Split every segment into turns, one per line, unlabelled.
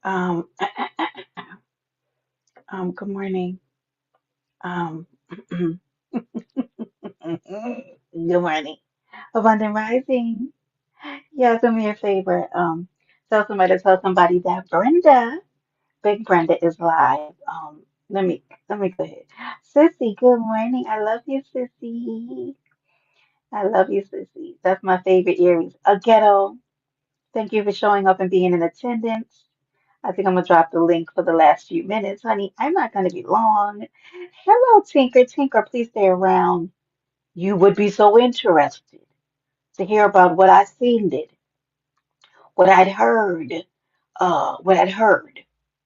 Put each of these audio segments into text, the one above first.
Um, good morning. Um, good morning. Abundant Rising. Yeah, do me a favor. Tell somebody that Big Brenda is live. Let me go ahead. Sissy, good morning. I love you, Sissy. I love you, Sissy. That's my favorite Aries. A ghetto. Thank you for showing up and being in attendance. I think I'm gonna drop the link for the last few minutes, honey. I'm not gonna be long. Hello, Tinker. Tinker, please stay around. You would be so interested to hear about what I seen did, what I'd heard, what I'd heard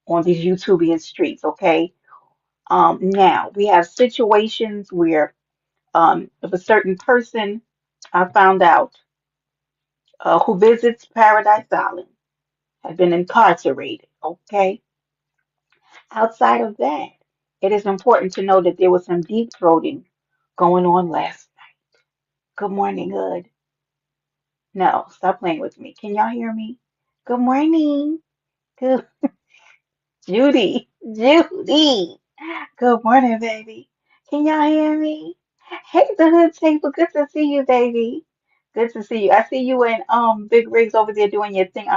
on these YouTubian streets, okay? Now we have situations where if a certain person I found out who visits Paradise Island had been incarcerated, okay? Outside of that, it is important to know that there was some deep throating going on last night. Good morning, Hood. No, stop playing with me. Can y'all hear me? Good morning. Good Judy. Judy. Good morning, baby. Can y'all hear me? Hey, the Hood table. Good to see you, baby. Good to see you. I see you and Big Rigs over there doing your thing.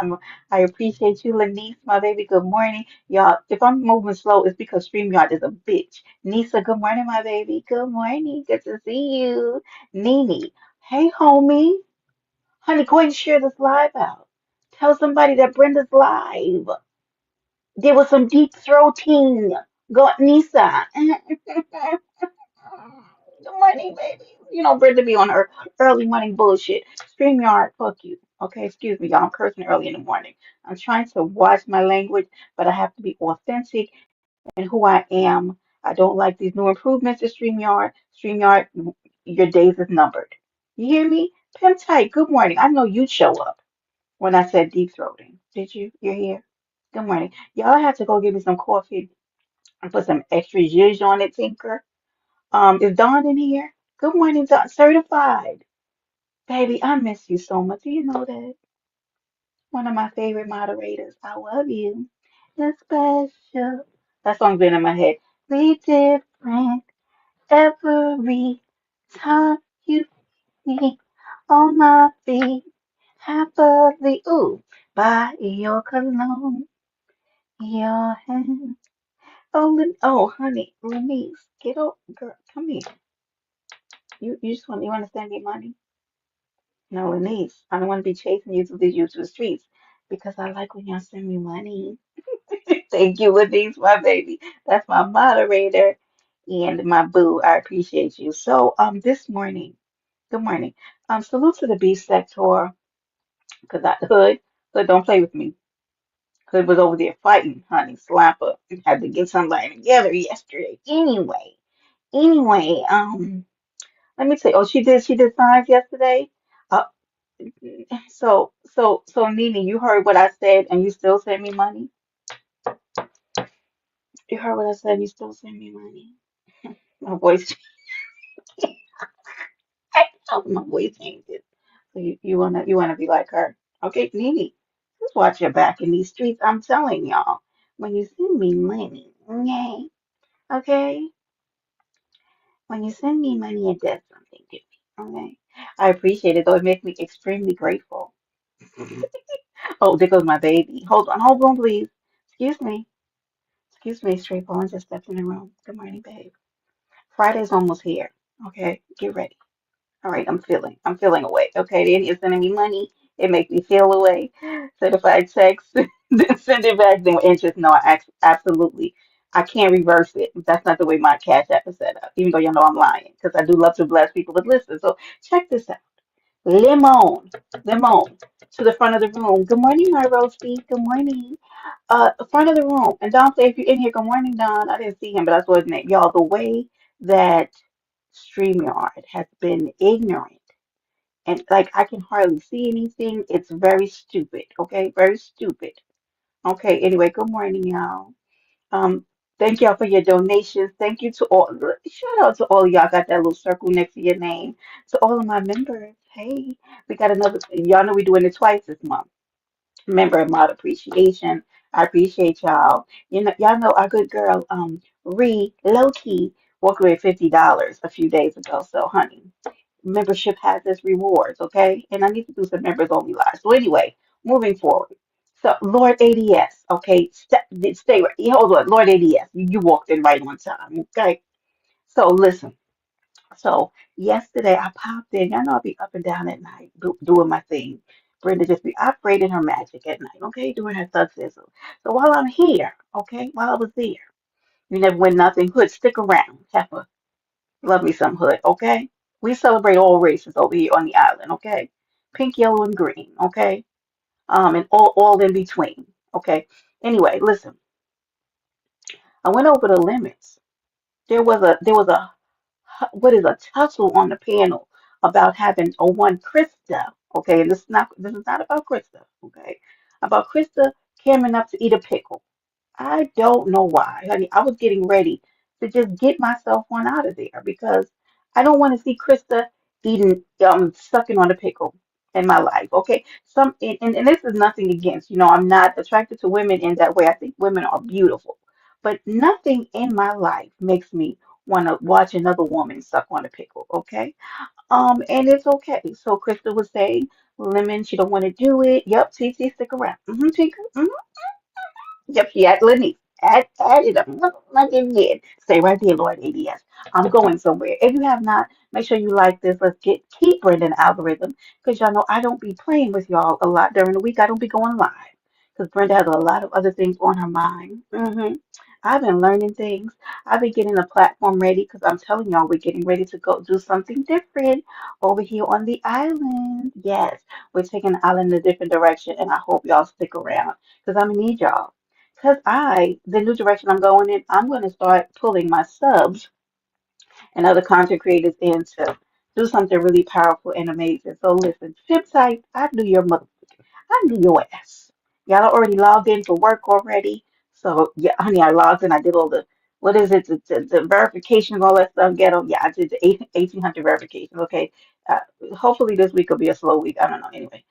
I appreciate you, Lanice, my baby. Good morning. Y'all, if I'm moving slow, it's because StreamYard is a bitch. Nisa, good morning, my baby. Good morning. Good to see you. Nene. Hey, homie. Honey, go ahead and share this live out. Tell somebody that Brenda's live. There was some deep throating. Go, Nisa. Good morning, baby. You know, Brenda be on her early morning bullshit. StreamYard, fuck you. Okay, excuse me, y'all. I'm cursing early in the morning. I'm trying to watch my language, but I have to be authentic in who I am. I don't like these new improvements to StreamYard. StreamYard, your days is numbered. You hear me? Pim tight, good morning. I know you'd show up when I said deep throating. Did you? You're here. Good morning. Y'all have to go get me some coffee and put some extra zhuzh on it, Tinker. Is Dawn in here? Good morning, Dawn. Certified. Baby, I miss you so much. Do you know that? One of my favorite moderators. I love you. It's special. That song's been in my head. We different every time you meet on my feet. Happily, ooh, by your cologne, your hand. Oh, honey, Lenise, get up, girl, come here. You just want to send me money? No, Lenise, I don't want to be chasing you through the streets because I like when y'all send me money. Thank you, Lenise, my baby. That's my moderator and my boo. I appreciate you. So, this morning, good morning. Salute to the B sector because Hood, don't play with me. Hood was over there fighting, honey, slapper. Had to get somebody together yesterday. Anyway, let me say, oh, she did signs yesterday. Uh, so Nene, you heard what I said, and you still send me money. You heard what I said, you still send me money. My voice, my voice changed. So you wanna be like her, okay, Nene? Just watch your back in these streets. I'm telling y'all, when you send me money, okay, when you send me money, it does something to me, okay. I appreciate it though. It makes me extremely grateful. Oh, there goes my baby. Hold on, please. Excuse me. Excuse me, Straight Bone just stepped in the room. Good morning, babe. Friday's almost here. Okay, get ready. All right, I'm feeling away. Okay, then you're sending me money. It makes me feel away. Certified checks, then send it back. Then with interest, no, absolutely. I can't reverse it. That's not the way my Cash App is set up. Even though you know I'm lying, because I do love to bless people with listens. So check this out. Lemon, lemon, to the front of the room. Good morning, my roasty. Good morning. Front of the room. And Don say if you're in here, good morning, Don. I didn't see him, but I saw his name. Y'all, the way that StreamYard has been ignorant and like I can hardly see anything. It's very stupid. Okay, very stupid. Okay, anyway, good morning, y'all. Um, thank y'all for your donations. Thank you to all. Shout out to all y'all. Got that little circle next to your name. To all of my members. Hey, we got another. Y'all know we're doing it twice this month. Member of Mod Appreciation. I appreciate y'all. Y'all know our good girl, low key walked away with $50 a few days ago. So, honey, membership has its rewards, okay? And I need to do some members only lives. So anyway, moving forward. So Lord ADS, okay, stay right. Hold on, Lord ADS, you walked in right on time, okay? So listen. So yesterday I popped in. Y'all know I'll be up and down at night doing my thing. Brenda just be operating her magic at night, okay, doing her thug sizzle. So while I'm here, okay, while I was there, you never win nothing. Hood, stick around. Heifer, love me some hood, okay? We celebrate all races over here on the island, okay? Pink, yellow, and green, okay? And all in between, okay? Anyway, listen, I went over the limits. There was a what is a tussle on the panel about having a one Krista, okay? And this is not about Krista, okay? About Krista caring up to eat a pickle. I don't know why, honey. I was getting ready to just get myself one out of there because I don't want to see Krista eating, sucking on a pickle in my life. Okay, and this is nothing against, I'm not attracted to women in that way. I think women are beautiful, but nothing in my life makes me want to watch another woman suck on a pickle. Okay, and it's okay. So Krista was saying, Lemon, she don't want to do it. Yep, TT, stick around. Tinker. Yep, she had Lenny. Add it up. Like it did. Stay right there, Lord ADS. I'm going somewhere. If you have not, make sure you like this. Let's keep Brendan algorithm. Because y'all know I don't be playing with y'all a lot during the week. I don't be going live. Because Brenda has a lot of other things on her mind. I've been learning things. I've been getting the platform ready because I'm telling y'all we're getting ready to go do something different over here on the island. Yes, we're taking the island in a different direction, and I hope y'all stick around because I'm gonna need y'all. Because the new direction I'm going in, I'm going to start pulling my subs and other content creators in to do something really powerful and amazing. So listen, Pip type, I knew your ass. Y'all already logged in for work already. So yeah, honey, I logged in. I did all the what is it, the verifications, all that stuff. Ghetto. Yeah, I did the 1800 verifications. Okay. Uh, Hopefully this week will be a slow week. I don't know. Anyway.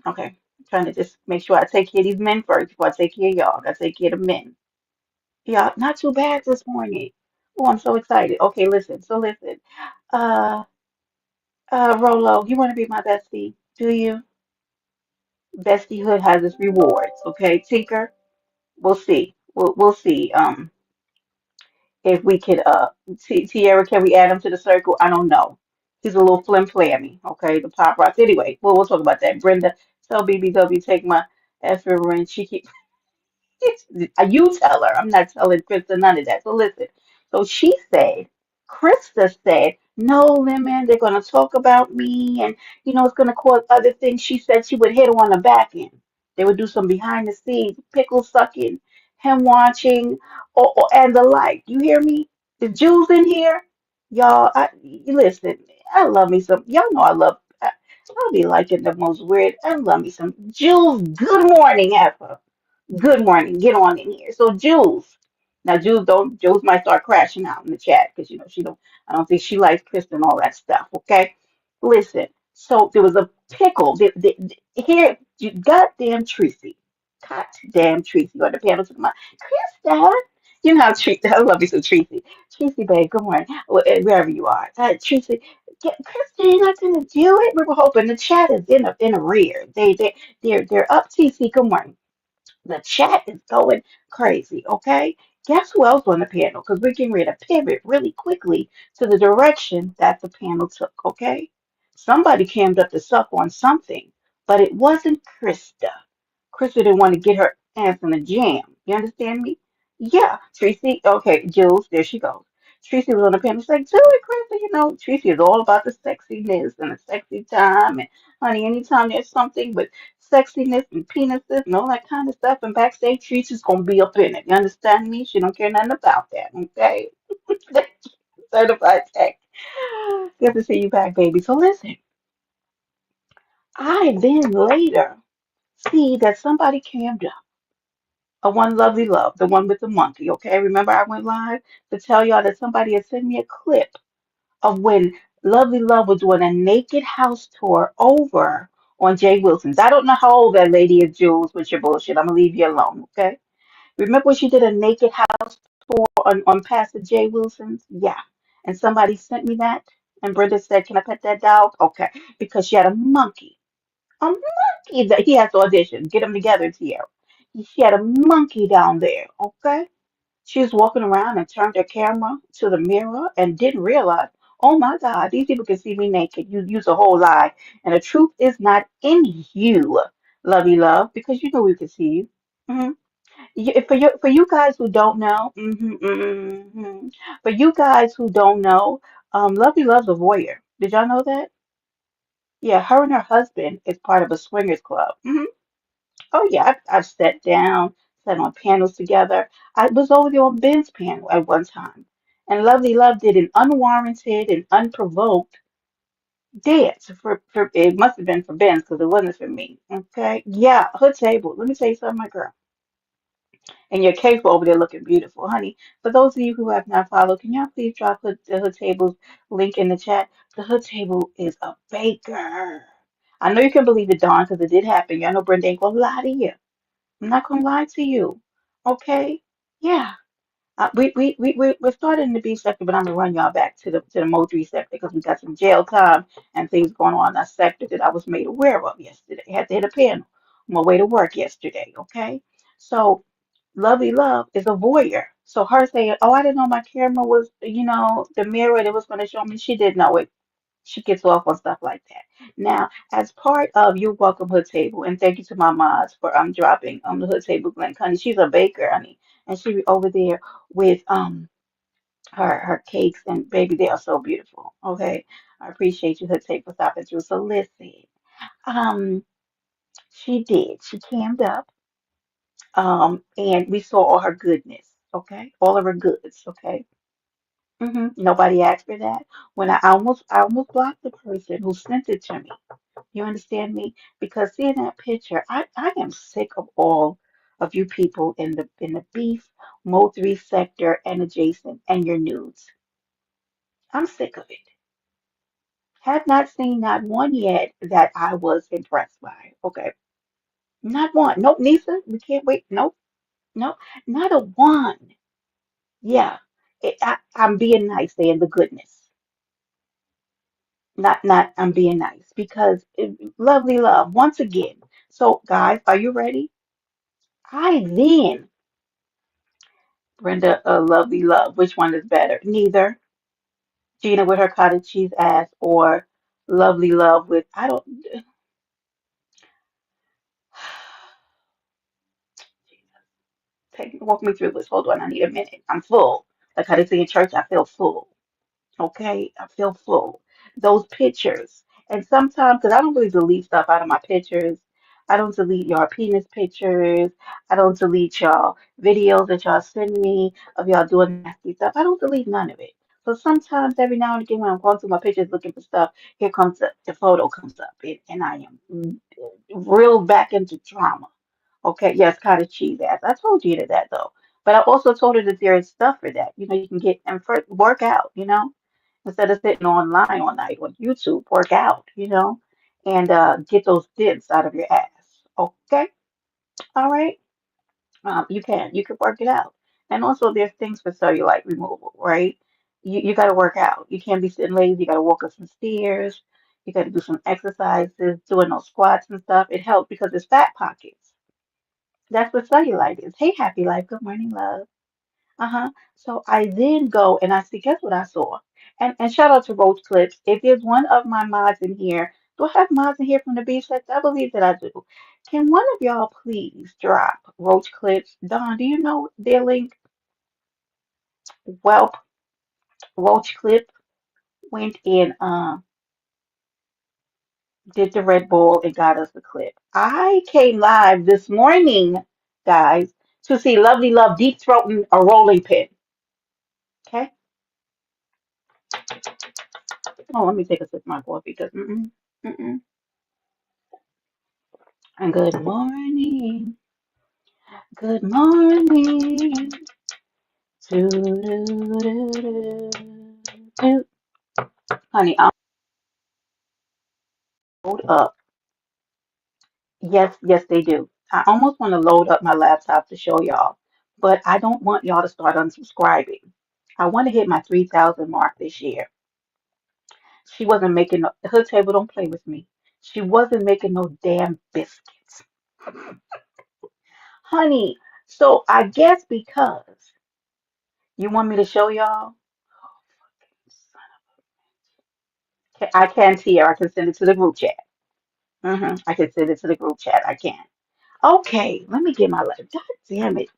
Okay. Trying to just make sure I take care of these men first before I take care of y'all. I gotta take care of the men. Yeah, not too bad this morning. Oh, I'm so excited. Okay, listen. So listen. Uh, Rolo, you want to be my bestie? Do you? Bestiehood has its rewards. Okay, Tinker. We'll see. We'll see. If we could. Tierra, can we add him to the circle? I don't know. He's a little flim flammy. Okay, the pop rocks. Anyway, we'll talk about that. Brenda, tell BBW take my effing ring. She keep You tell her. I'm not telling Krista none of that. So listen. So Krista said, no, Lemon, they're going to talk about me and, it's going to cause other things. She said she would hit him on the back end. They would do some behind the scenes, pickle sucking, him watching, and the like. You hear me? The Jews in here, y'all, listen, I love me some, y'all know I'll be liking the most weird. I love me some Jules. Good morning, Heifer. Good morning. Get on in here. So Jules. Now Jules might start crashing out in the chat because she don't I don't think she likes Chris and all that stuff. Okay. Listen. So there was a pickle. Here, you goddamn Tracy. Goddamn Tracy on the panel to my Krista. You know how Tracy, I love you so Tracy. Tracy, babe, good morning. Wherever you are. Tracy, Krista, you're not gonna do it. We were hoping the chat is in a rear. They're up. TC, good morning. The chat is going crazy, okay? Guess who else on the panel? Because we're getting ready to pivot really quickly to the direction that the panel took, okay? Somebody came up to suck on something, but it wasn't Krista. Krista didn't want to get her ass in a jam. You understand me? Yeah, Tracy. Okay, Jules, there she goes. Tracy was on the panel. She's like, do it, Krista. Tracy is all about the sexiness and the sexy time. And honey, anytime there's something with sexiness and penises and all that kind of stuff, and backstage, Tracy's gonna be up in it. You understand me? She don't care nothing about that. Okay, certified tech. Good to see you back, baby. So listen, I then later see that somebody cammed up. A one lovely love, the one with the monkey. Okay, remember I went live to tell y'all that somebody had sent me a clip of when Lovely Love was doing a naked house tour over on Jay Wilson's. I don't know how old that lady is, Jules, with your bullshit. I'm gonna leave you alone, okay? Remember when she did a naked house tour on Pastor Jay Wilson's? Yeah. And somebody sent me that, and Brenda said, "Can I pet that dog?" Okay, because she had a monkey. A monkey that he has to audition. Get them together, Tierra. She had a monkey down there, okay? She was walking around and turned her camera to the mirror and didn't realize, oh my God, these people can see me naked. You use a whole lie. And the truth is not in you, lovey love, because you know we can see you. Hmm. For you guys who don't know, for you guys who don't know, Lovey Love's a voyeur. Did y'all know that? Yeah, her and her husband is part of a swingers club. Oh yeah, I've sat down, sat on panels together. I was over there on Ben's panel at one time, and Lovely Love did an unwarranted and unprovoked dance for it must have been for Ben's because it wasn't for me. Okay, yeah, her table. Let me tell you something, my girl. And your cakes were over there looking beautiful, honey. For those of you who have not followed, can y'all please drop the Hood Table's link in the chat? The Hood Table is a baker. I know you can believe it, Dawn, because it did happen. Y'all know Brenda ain't gonna lie to you. I'm not gonna lie to you. Okay? Yeah. We're starting in the B sector, but I'm gonna run y'all back to the Mo3 sector because we got some jail time and things going on in that sector that I was made aware of yesterday. Had to hit a panel on my way to work yesterday. Okay? So Lovey Love is a voyeur. So her saying, "Oh, I didn't know my camera was, the mirror that was going to show me." She didn't know it. She gets off on stuff like that. Now, as part of your welcome Hood Table, and thank you to my mods for dropping the Hood Table link, honey. She's a baker, honey, and she be over there with her cakes, and baby, they are so beautiful. Okay, I appreciate you, Hood Table, for stopping through. So listen, um, she did. She cammed up. And we saw all her goodness, okay? All of her goods, okay? Nobody asked for that. When I almost blocked the person who sent it to me. You understand me? Because seeing that picture, I am sick of all of you people in the beef, Mo3 sector and adjacent and your nudes. I'm sick of it. Have not seen not one yet that I was impressed by. Okay. Not one. Nope, Nisa, we can't wait. Nope, nope, not a one. Yeah, I'm being nice, saying the goodness. Not I'm being nice because lovely love once again. So guys, are you ready? I then Brenda, lovely love. Which one is better? Neither. Gina with her cottage cheese ass or lovely love with I don't walk me through this. Hold on, I need a minute. I'm full. Like how they say in church, I feel full. Okay, I feel full. Those pictures, and sometimes because I don't really delete stuff out of my pictures. I don't delete y'all penis pictures. I don't delete y'all videos that y'all send me of y'all doing nasty stuff. I don't delete none of it. So sometimes, every now and again, when I'm going through my pictures looking for stuff, here comes the photo comes up, and I am reeled back into drama. Okay, yes, cottage cheese ass. I told you that though. But I also told her that there is stuff for that. You can get and for work out, instead of sitting online all night on YouTube, work out, and get those dents out of your ass. Okay, all right. You can work it out. And also there's things for cellulite removal, right? You got to work out. You can't be sitting lazy. You got to walk up some stairs. You got to do some exercises, doing those squats and stuff. It helps because it's fat pockets. That's what cellulite is. Hey, happy life. Good morning, love. Uh-huh. So I then go and I see, guess what I saw? And shout out to Roach Clips. If there's one of my mods in here, do I have mods in here from the beach sector? I believe that I do. Can one of y'all please drop Roach Clips? Don, do you know their link? Well, Roach Clip went and did the Red Bull and got us the clip. I came live this morning, guys, to see Lovely Love deep throating a rolling pin. Okay. Oh, let me take a sip of my coffee because mm-mm. And good morning, to honey. I'm hold up. Yes, yes, they do. I almost want to load up my laptop to show y'all, but I don't want y'all to start unsubscribing. I want to hit my 3,000 mark this year. She wasn't making no, her table don't play with me. She wasn't making no damn biscuits. Honey, so I guess because you want me to show y'all, I can see her. I can send it to the group chat. I can send it to the group chat. I can. Okay, let me get my God damn it.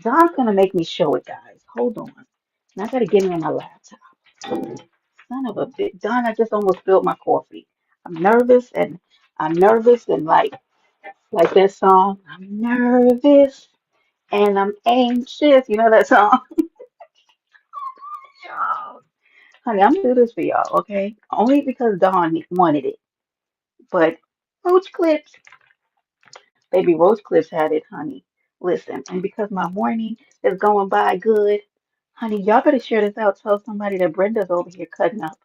Don's gonna make me show it, guys. Hold on. And I gotta get it on my laptop. Son of a bitch. Don, I just almost spilled my coffee. I'm nervous and like that song. I'm nervous and I'm anxious. You know that song? Honey, I'm gonna do this for y'all, okay? Only because Dawn wanted it. But Roach Clips, baby, Roach Clips had it, honey. Listen, and because my morning is going by good, honey, y'all better share this out. Tell somebody that Brenda's over here cutting up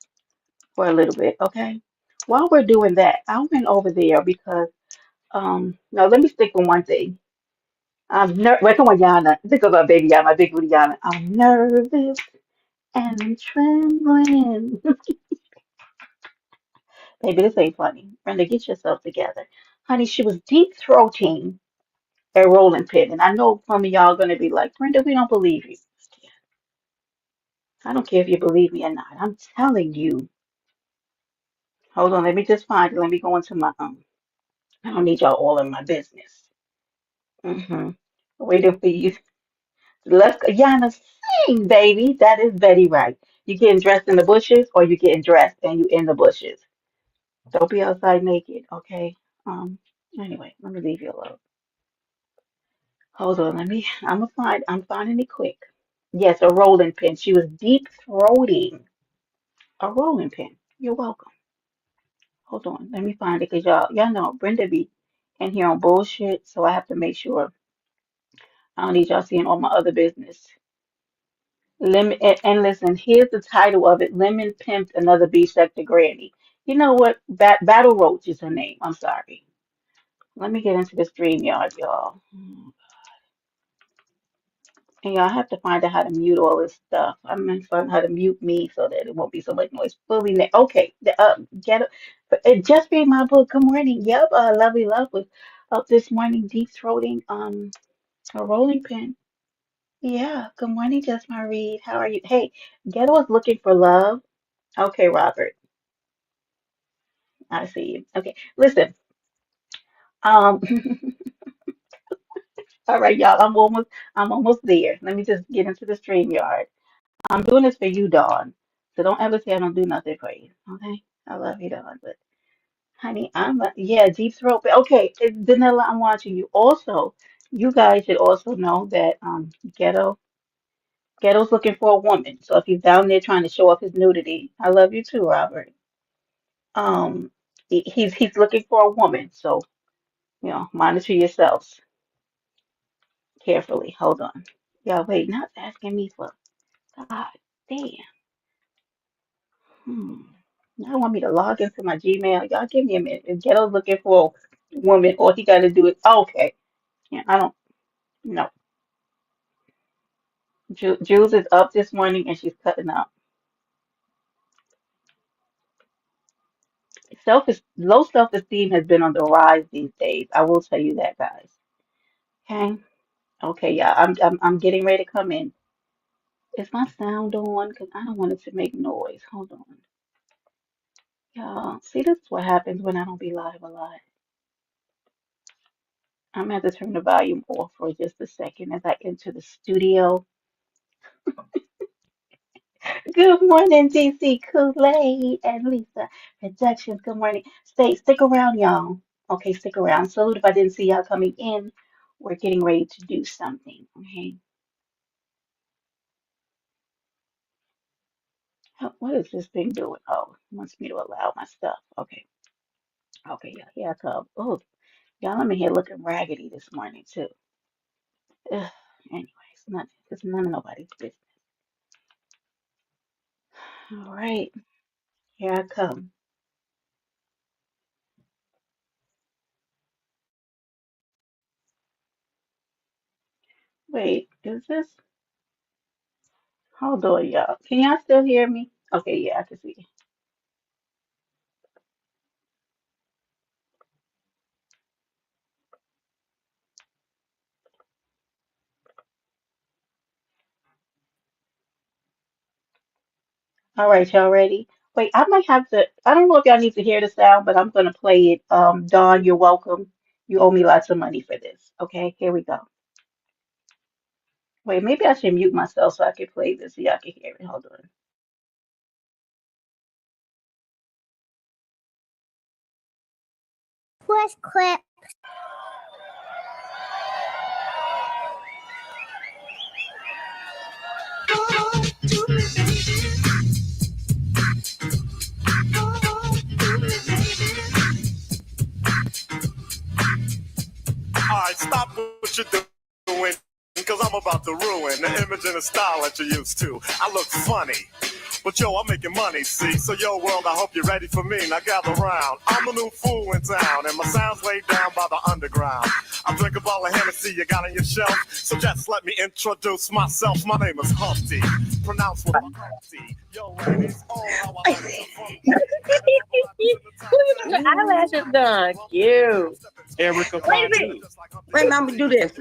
for a little bit, okay? While we're doing that, I went over there because no, let me stick with one thing. Wait, come on, Yana. Think about baby Yana, my big booty Yana. I'm nervous and trembling. Baby, this ain't funny. Brenda, get yourself together. Honey, she was deep throating a rolling pin. And I know some of y'all gonna be like, Brenda, we don't believe you. I don't care if you believe me or not. I'm telling you. Hold on, let me just find it. Let me go into my I don't need y'all all in my business. Mm-hmm. Waiting for you. Let's go. Yana, sing, baby. That is very right. You getting dressed in the bushes or you getting dressed and you in the bushes. Don't be outside naked, okay? Anyway, let me leave you alone. Hold on, I'm finding it quick. Yes, a rolling pin. She was deep throating a rolling pin. You're welcome. Hold on, let me find it because y'all know Brenda be in here on bullshit, so I have to make sure I don't need y'all seeing all my other business. Lemon and listen, here's the title of it: Lemon pimped another beef sector granny. You know what? Battle Roach is her name. I'm sorry. Let me get into the stream yard, y'all. And y'all have to find out how to mute all this stuff. I'm gonna find how to mute me so that it won't be so much noise. Fully okay. Get just read my book. Good morning. Yep, lovely love was up this morning, deep throating a rolling pin. Yeah. Good morning, just my read. How are you? Hey, Ghetto is looking for love. Okay, Robert. I see you. Okay, listen. Um, all right, y'all. I'm almost there. Let me just get into the stream yard. I'm doing this for you, Dawn. So don't ever say I don't do nothing for you. Okay? I love you, Dawn. But honey, yeah, deep throat. But okay, Danilla, I'm watching you. Also, you guys should also know that Ghetto's looking for a woman. So if he's down there trying to show off his nudity, I love you too, Robert. Um, he's looking for a woman. So monitor yourselves carefully. Hold on. Y'all, wait, not asking me for God damn. Hmm. Y'all want me to log into my Gmail? Y'all give me a minute. If Ghetto's looking for a woman, all he got to do is okay. Yeah, I don't know. Jules is up this morning and she's cutting up. Low self-esteem has been on the rise these days. I will tell you that, guys. Okay, okay, yeah. I'm getting ready to come in. Is my sound on? Because I don't want it to make noise. Hold on. Y'all, see, this is what happens when I don't be live a lot. I'm gonna have to turn the volume off for just a second as I enter the studio. Good morning, DC Kool-Aid and Lisa Productions. Good morning. Stick around, y'all. Okay, stick around. Salute if I didn't see y'all coming in. We're getting ready to do something. Okay. What is this thing doing? Oh, it wants me to allow my stuff. Okay. Okay, yeah, here I come. Oh, y'all, I'm in here looking raggedy this morning too. Ugh. Anyways, it's none of nobody's business. All right, here I come. Wait, is this? Hold on, y'all. Can y'all still hear me? Okay, yeah, I can see. All right, y'all ready? Wait, I might have to. I don't know if y'all need to hear the sound, but I'm gonna play it. Dawn, you're welcome. You owe me lots of money for this. Okay, here we go. Wait, maybe I should mute myself so I can play this so y'all can hear it. Hold on.
First clip.
Alright, stop what you're doing, because I'm about to ruin the image and the style that you're used to. I look funny, but yo, I'm making money, see? So yo, world, I hope you're ready for me. Now gather round. I'm the new fool in town, and my sound's laid down by the underground. I drink a bottle of Hennessy you got on your shelf, so just let me introduce myself. My name is Humpty, pronounced with a Humpty. Yo, ladies, oh, how I like the funky.
Look at your eyelashes done. Cute.
Erica
Wait a
Badu.
Wait, let me do this.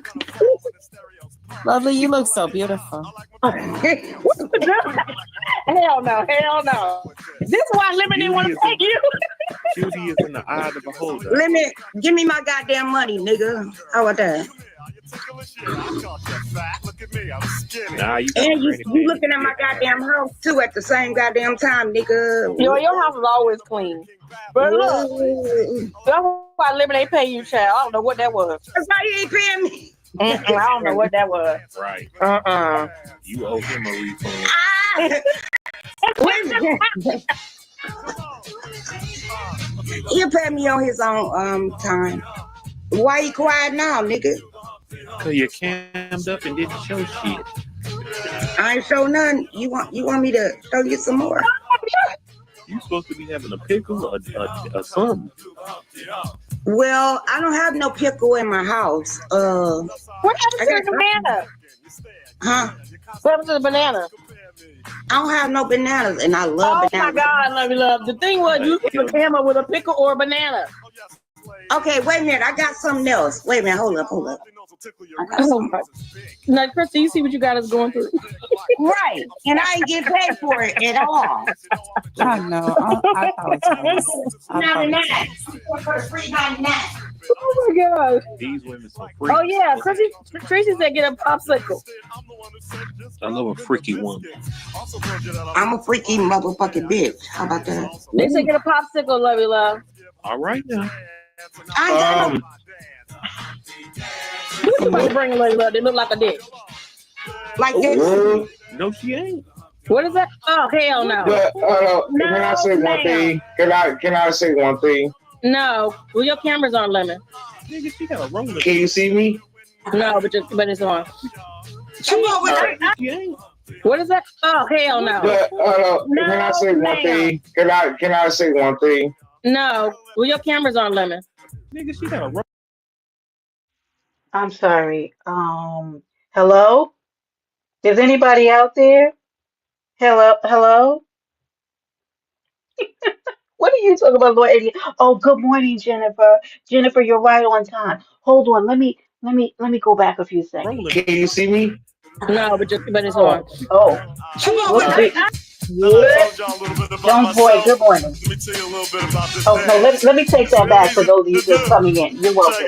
Lovely, you look so beautiful.
Hell no, hell no. This is why Lemon didn't want to take you.
Beauty is in the eye of the beholder.
Give me my goddamn money, nigga. How about that?
Nah, you
And you looking at my goddamn house too at the same goddamn time, nigga. Your house is always clean. But look, that's why Lemon ain't pay you, child. I don't know what that was. That's why you ain't paying me. I don't know what that was.
Right.
Uh-uh.
You owe him a refund.
Wait a minute. He'll pay me on his own time. Why you quiet now, nigga?
Cause you cammed up and didn't show shit.
I ain't show none. You want me to show you some more?
You supposed to be having a pickle or something.
Well, I don't have no pickle in my house. What happened to the banana? Huh? What happened to the banana? I don't have no bananas, and I love bananas. Oh my God, I love you, love. The thing was, you could come up with a pickle or a banana. Okay, wait a minute. I got something else. Wait a minute. Hold up. Oh my. Now, Krista, you see what you got us going through? Right. And I ain't get paid for it at all.
I know. I apologize.
$99. Oh my God.
These women so freaky.
Oh yeah, Tracy said get a popsicle.
I love a freaky woman.
I'm a freaky motherfucking bitch. How about that? They said get a popsicle, love you, love.
All right now.
I ain't got no. Who's somebody bring a lady love? They look like a dick. Like this?
No, she ain't.
What is that? Oh hell no.
But, can I say one thing? Can I say one thing?
No. Well, your camera's on, Lemon.
Nigga, she got a roller.
Can you see me?
No, but it's on. What is that? Oh hell no.
But, can I say one thing? Can I say one thing?
No. Well, your camera's on, Lemon.
Nigga, she got a roller.
I'm sorry. Hello? Is anybody out there? Hello? What are you talking about, Lord Eddie? Oh, good morning, Jennifer. Jennifer, you're right on time. Hold on. Let me go back a few seconds.
Can you see me?
No, but it's on.
Oh. What's big? Jones boy, good morning. Oh no, let me take that back for those of you just coming in. You're welcome.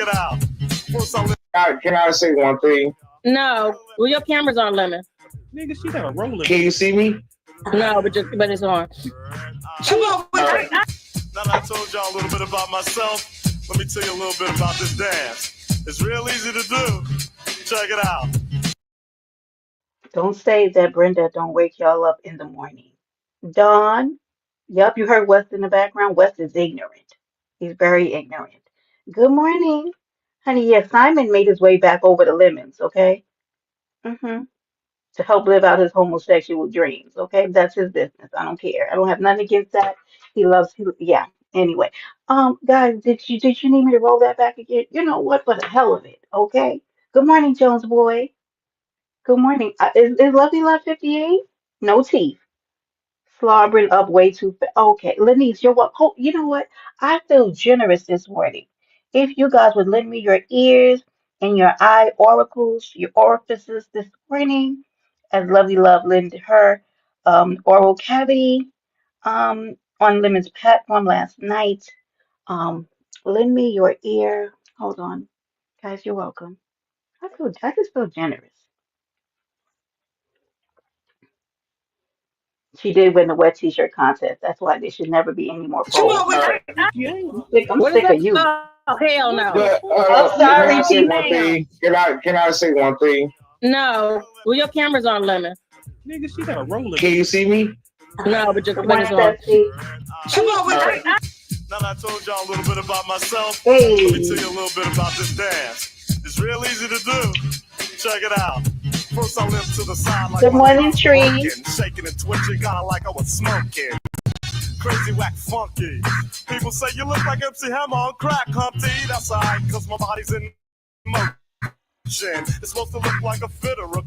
Can I say one thing?
No. Well, your camera's on, Lemon.
Nigga, she got a roller.
Can you see me?
No, but it's on.
Now that I told y'all a little bit about myself, let me tell you a little bit about this dance. It's real easy to do. Check it out.
Don't say that Brenda don't wake y'all up in the morning. Dawn, yep, you heard West in the background. West is ignorant. He's very ignorant. Good morning. Honey, yes, Simon made his way back over to Lemons, okay? Mm-hmm. To help live out his homosexual dreams, okay? That's his business. I don't care. I don't have nothing against that. Yeah. Anyway, guys, did you need me to roll that back again? You know what? For the hell of it, okay? Good morning, Jones boy. Good morning. Is Lovey Love 58? No teeth. Slobbering up way too fast. Okay, Lenise, you're what? Oh, you know what? I feel generous this morning. If you guys would lend me your ears and your eye oracles, your orifices this morning, as Lovely Love lent her oral cavity on Lemon's platform last night. Um, lend me your ear. Hold on, guys. You're welcome. I just feel generous. She did win the wet t-shirt contest. That's why there should never be any more
Come
polls.
on with
I'm
What is
sick
that?
of you.
Oh, hell no.
But
I'm
can I
sorry,
say
people.
one thing? Can I say one thing?
No. Well, your camera's on, Lemon.
Nigga, she got a rolling.
Can you see me?
No, but
Good
but it's
morning,
on.
Dusty.
Come on with
Now that I told y'all a little bit about myself, let me tell
Hey,
you a little bit about this dance. It's real easy to do. Check it out. First I lift to the side like
good
my
morning,
legs
Tree.
broken, shaking and twitching, kinda like I was smoking. Crazy, whack, funky. People say you look like MC Hammer on crack, Humpty. That's alright, cause my body's in motion. It's supposed to look like a fit or a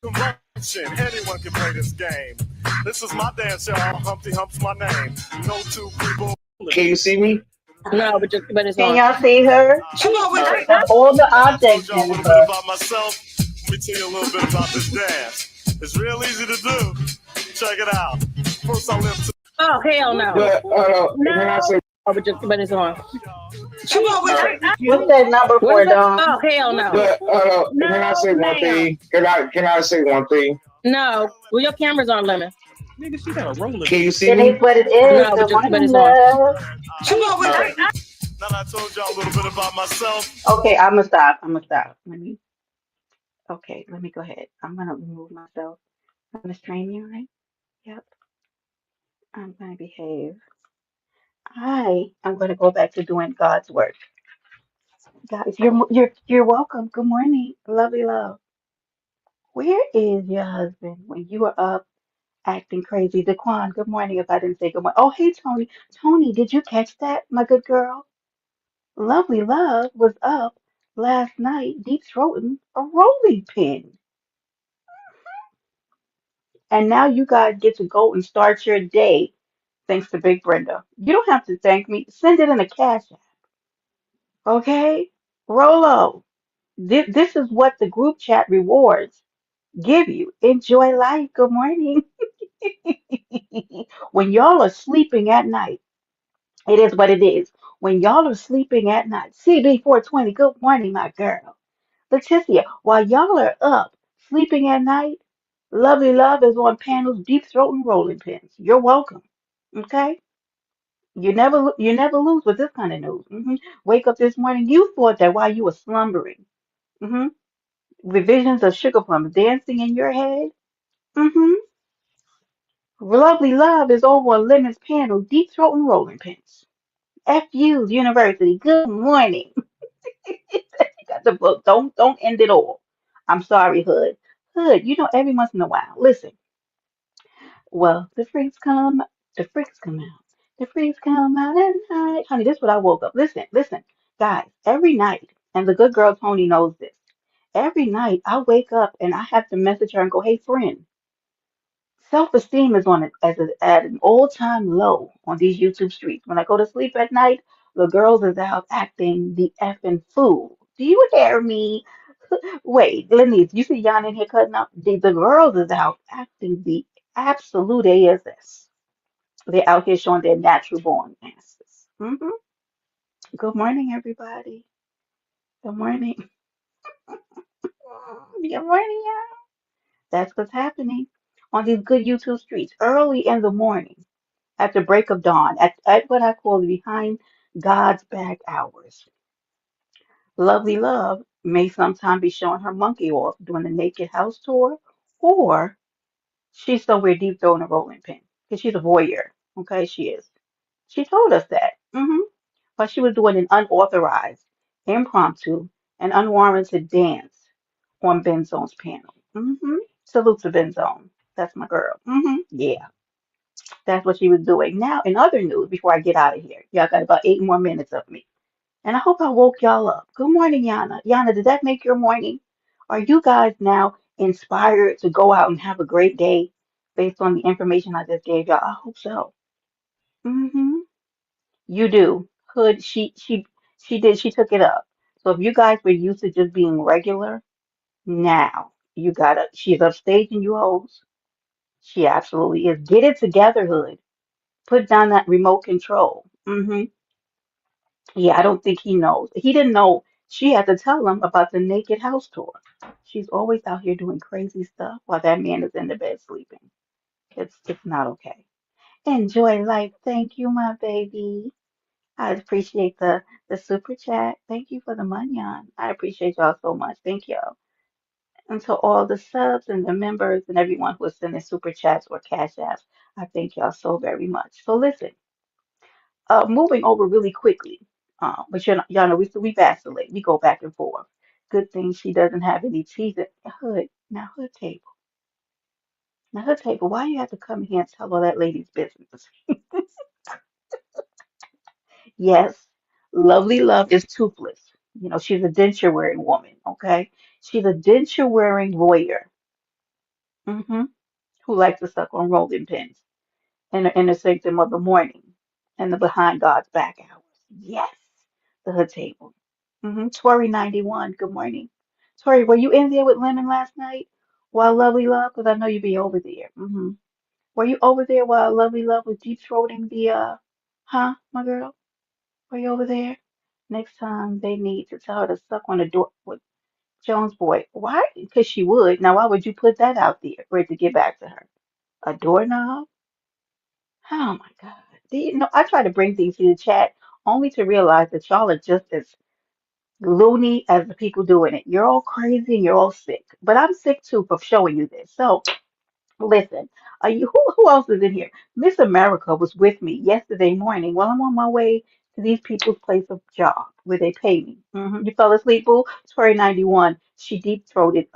convulsion. Anyone can play this game. This is my dance, y'all. Humpty Hump's my name. No two people.
Can you see me?
No, but it's
Can
on.
y'all see her?
Come on with
Of all the
Now I told
objects,
y'all a little bit
Jennifer.
about myself. Let me tell you a little bit about this dance. It's real easy to do. Check it out. First I lift to
Oh, hell no.
But can I say
Oh, but it's on.
Come on with
What's that number
What
for,
is that?
Dawn?
Oh, hell no.
but can I say one thing? Can I say one thing?
No. Well, your camera's on, Lemon.
Nigga, she got a rolling.
Can you see
It
me?
is what it is.
No,
Good
but
morning,
it's on.
love.
Come on with
Now that I told y'all a little bit about myself.
Okay, I'm gonna stop. I'm gonna stop. Let me go ahead. I'm gonna remove myself from the stream, you right? Yep. I'm gonna behave. I am gonna go back to doing God's work. Guys, you're welcome. Good morning, lovely love. Where is your husband when you are up acting crazy? Daquan, good morning. If I didn't say good morning. Oh, hey Tony. Tony, did you catch that, my good girl? Lovely love was up last night, deep throating a rolling pin. And now you guys get to go and start your day thanks to Big Brenda. You don't have to thank me. Send it in a cash app, okay? Rolo, this is what the group chat rewards give you. Enjoy life. Good morning. When y'all are sleeping at night, it is what it is. When y'all are sleeping at night, CB420, good morning, my girl. Leticia, while y'all are up sleeping at night, Lovely Love is on panels, deep throat and rolling pins. You're welcome. Okay? You never lose with this kind of news. Wake up this morning, you thought that while you were slumbering, hmm with visions of sugar plums dancing in your head. hmm Lovely Love is over on Lemon's panel, deep throat and rolling pins. FU's University. Good morning. Got the book. Don't end it all. I'm sorry, Hood. Hood, every once in a while. Listen. Well, the freaks come out. The freaks come out at night. Honey, this is what I woke up. Listen, guys, every night, and the good girl Tony knows this. Every night I wake up and I have to message her and go, hey friend, self-esteem is at an all-time low on these YouTube streets. When I go to sleep at night, the girls is out acting the effing fool. Do you hear me? Wait, Lenise, you see Jan in here cutting up? The girls is out acting the absolute ASS. They're out here showing their natural born asses. Good morning, everybody. Good morning. Good morning, y'all. That's what's happening on these good YouTube streets early in the morning at the break of dawn, at what I call the behind God's back hours. Lovely Love may sometime be showing her monkey off doing the naked house tour, or she's somewhere deep throwing a rolling pin because she's a voyeur. Okay, she is. She told us that. But she was doing an unauthorized, impromptu, and unwarranted dance on Benzone's panel. Salute to Benzone. That's my girl. Yeah, that's what she was doing. Now, in other news, before I get out of here, y'all got about 8 more minutes of me. And I hope I woke y'all up. Good morning, Yana. Yana, did that make your morning? Are you guys now inspired to go out and have a great day based on the information I just gave y'all? I hope so. Hmm. You do. Hood, she did, she took it up. So if you guys were used to just being regular, now you gotta, she's upstaging you hoes. She absolutely is. Get it together, Hood. Put down that remote control. Yeah, I don't think he knows. He didn't know she had to tell him about the naked house tour. She's always out here doing crazy stuff while that man is in the bed sleeping. It's not okay. Enjoy life. Thank you, my baby. I appreciate the super chat. Thank you for the money on. I appreciate y'all so much. Thank y'all. And to all the subs and the members and everyone who is sending super chats or cash apps, I thank y'all so very much. So listen, moving over really quickly. But y'all know we vacillate. We go back and forth. Good thing she doesn't have any teeth. Hood, now hood table. Now hood table. Why you have to come here and tell all that lady's business? Yes, lovely love is toothless. You know, she's a denture wearing woman, okay? She's a denture wearing voyeur, hmm who likes to suck on rolling pins in the sanctum of the morning and the behind God's back hours. Yes, the hood table. Tori 91, good morning. Tori, were you in there with Lemon last night while Lovely Love? Because I know you'd be over there. Were you over there while Lovely Love was deep throating the huh, my girl? Were you over there? Next time they need to tell her to suck on the door with Jones Boy. Why? Because she would. Now, why would you put that out there for it to get back to her? A doorknob? Oh my God. Do you know, I try to bring things to the chat only to realize that y'all are just as loony as the people doing it. You're all crazy and you're all sick. But I'm sick too for showing you this. So listen, who else is in here? Miss America was with me yesterday morning while I'm on my way to these people's place of job where they pay me. You fell asleep, boo? Tori 91. She deep throated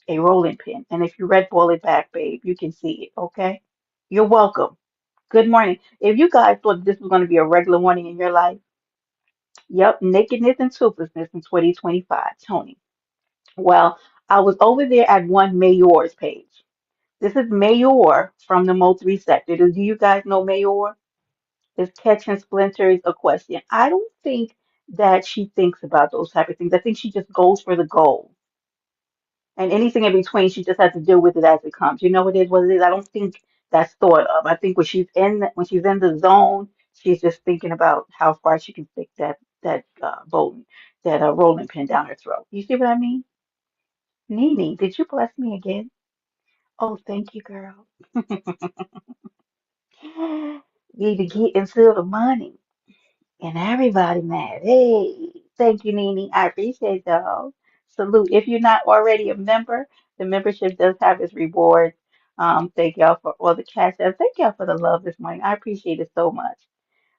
a rolling pin. And if you red ball it back, babe, you can see it, okay? You're welcome. Good morning. If you guys thought this was going to be a regular morning in your life, yep, nakedness and toothlessness in 2025, Tony. Well, I was over there at one Mayor's page. This is Mayor from the Mo3 sector. Do you guys know Mayor? Is catching splinters a question? I don't think that she thinks about those type of things. I think she just goes for the goal. And anything in between, she just has to deal with it as it comes. You know what it is, what it is. I don't think that's thought of. I think when she's in the zone, she's just thinking about how far she can stick that rolling pin down her throat. You see what I mean? Nene, did you bless me again? Oh, thank you, girl. Need to get into the money. And everybody mad. Hey, thank you, Nene. I appreciate y'all. Salute. If you're not already a member, the membership does have its rewards. Thank y'all for all the cash apps. Thank y'all for the love this morning. I appreciate it so much.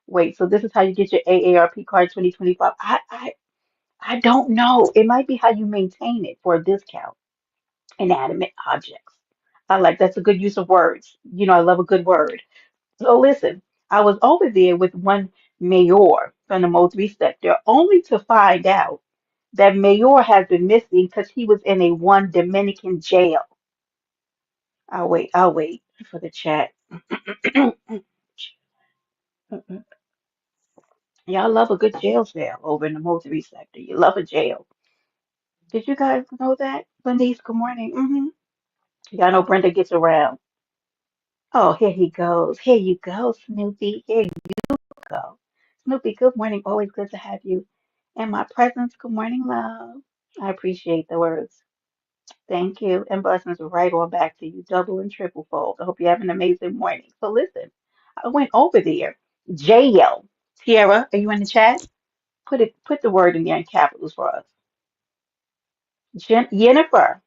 Wait, so this is how you get your AARP card 2025? I don't know. It might be how you maintain it for a discount. Inanimate objects. I like that's a good use of words. You know, I love a good word. So listen, I was over there with one mayor from the Mo3 sector, only to find out that mayor has been missing because he was in a one Dominican jail. I'll wait for the chat. Y'all love a good jail sale over in the Mo3 sector. You love a jail. Did you guys know that? Bernice, good morning. Y'all know Brenda gets around. Oh, here he goes. Here you go, Snoopy. Here go. Snoopy, good morning. Always good to have you in my presence. Good morning, love. I appreciate the words. Thank you. And blessings right on back to you, double and triple fold. I hope you have an amazing morning. So listen, I went over there. JL. Tiara, are you in the chat? Put the word in there in capitals for us. Jennifer.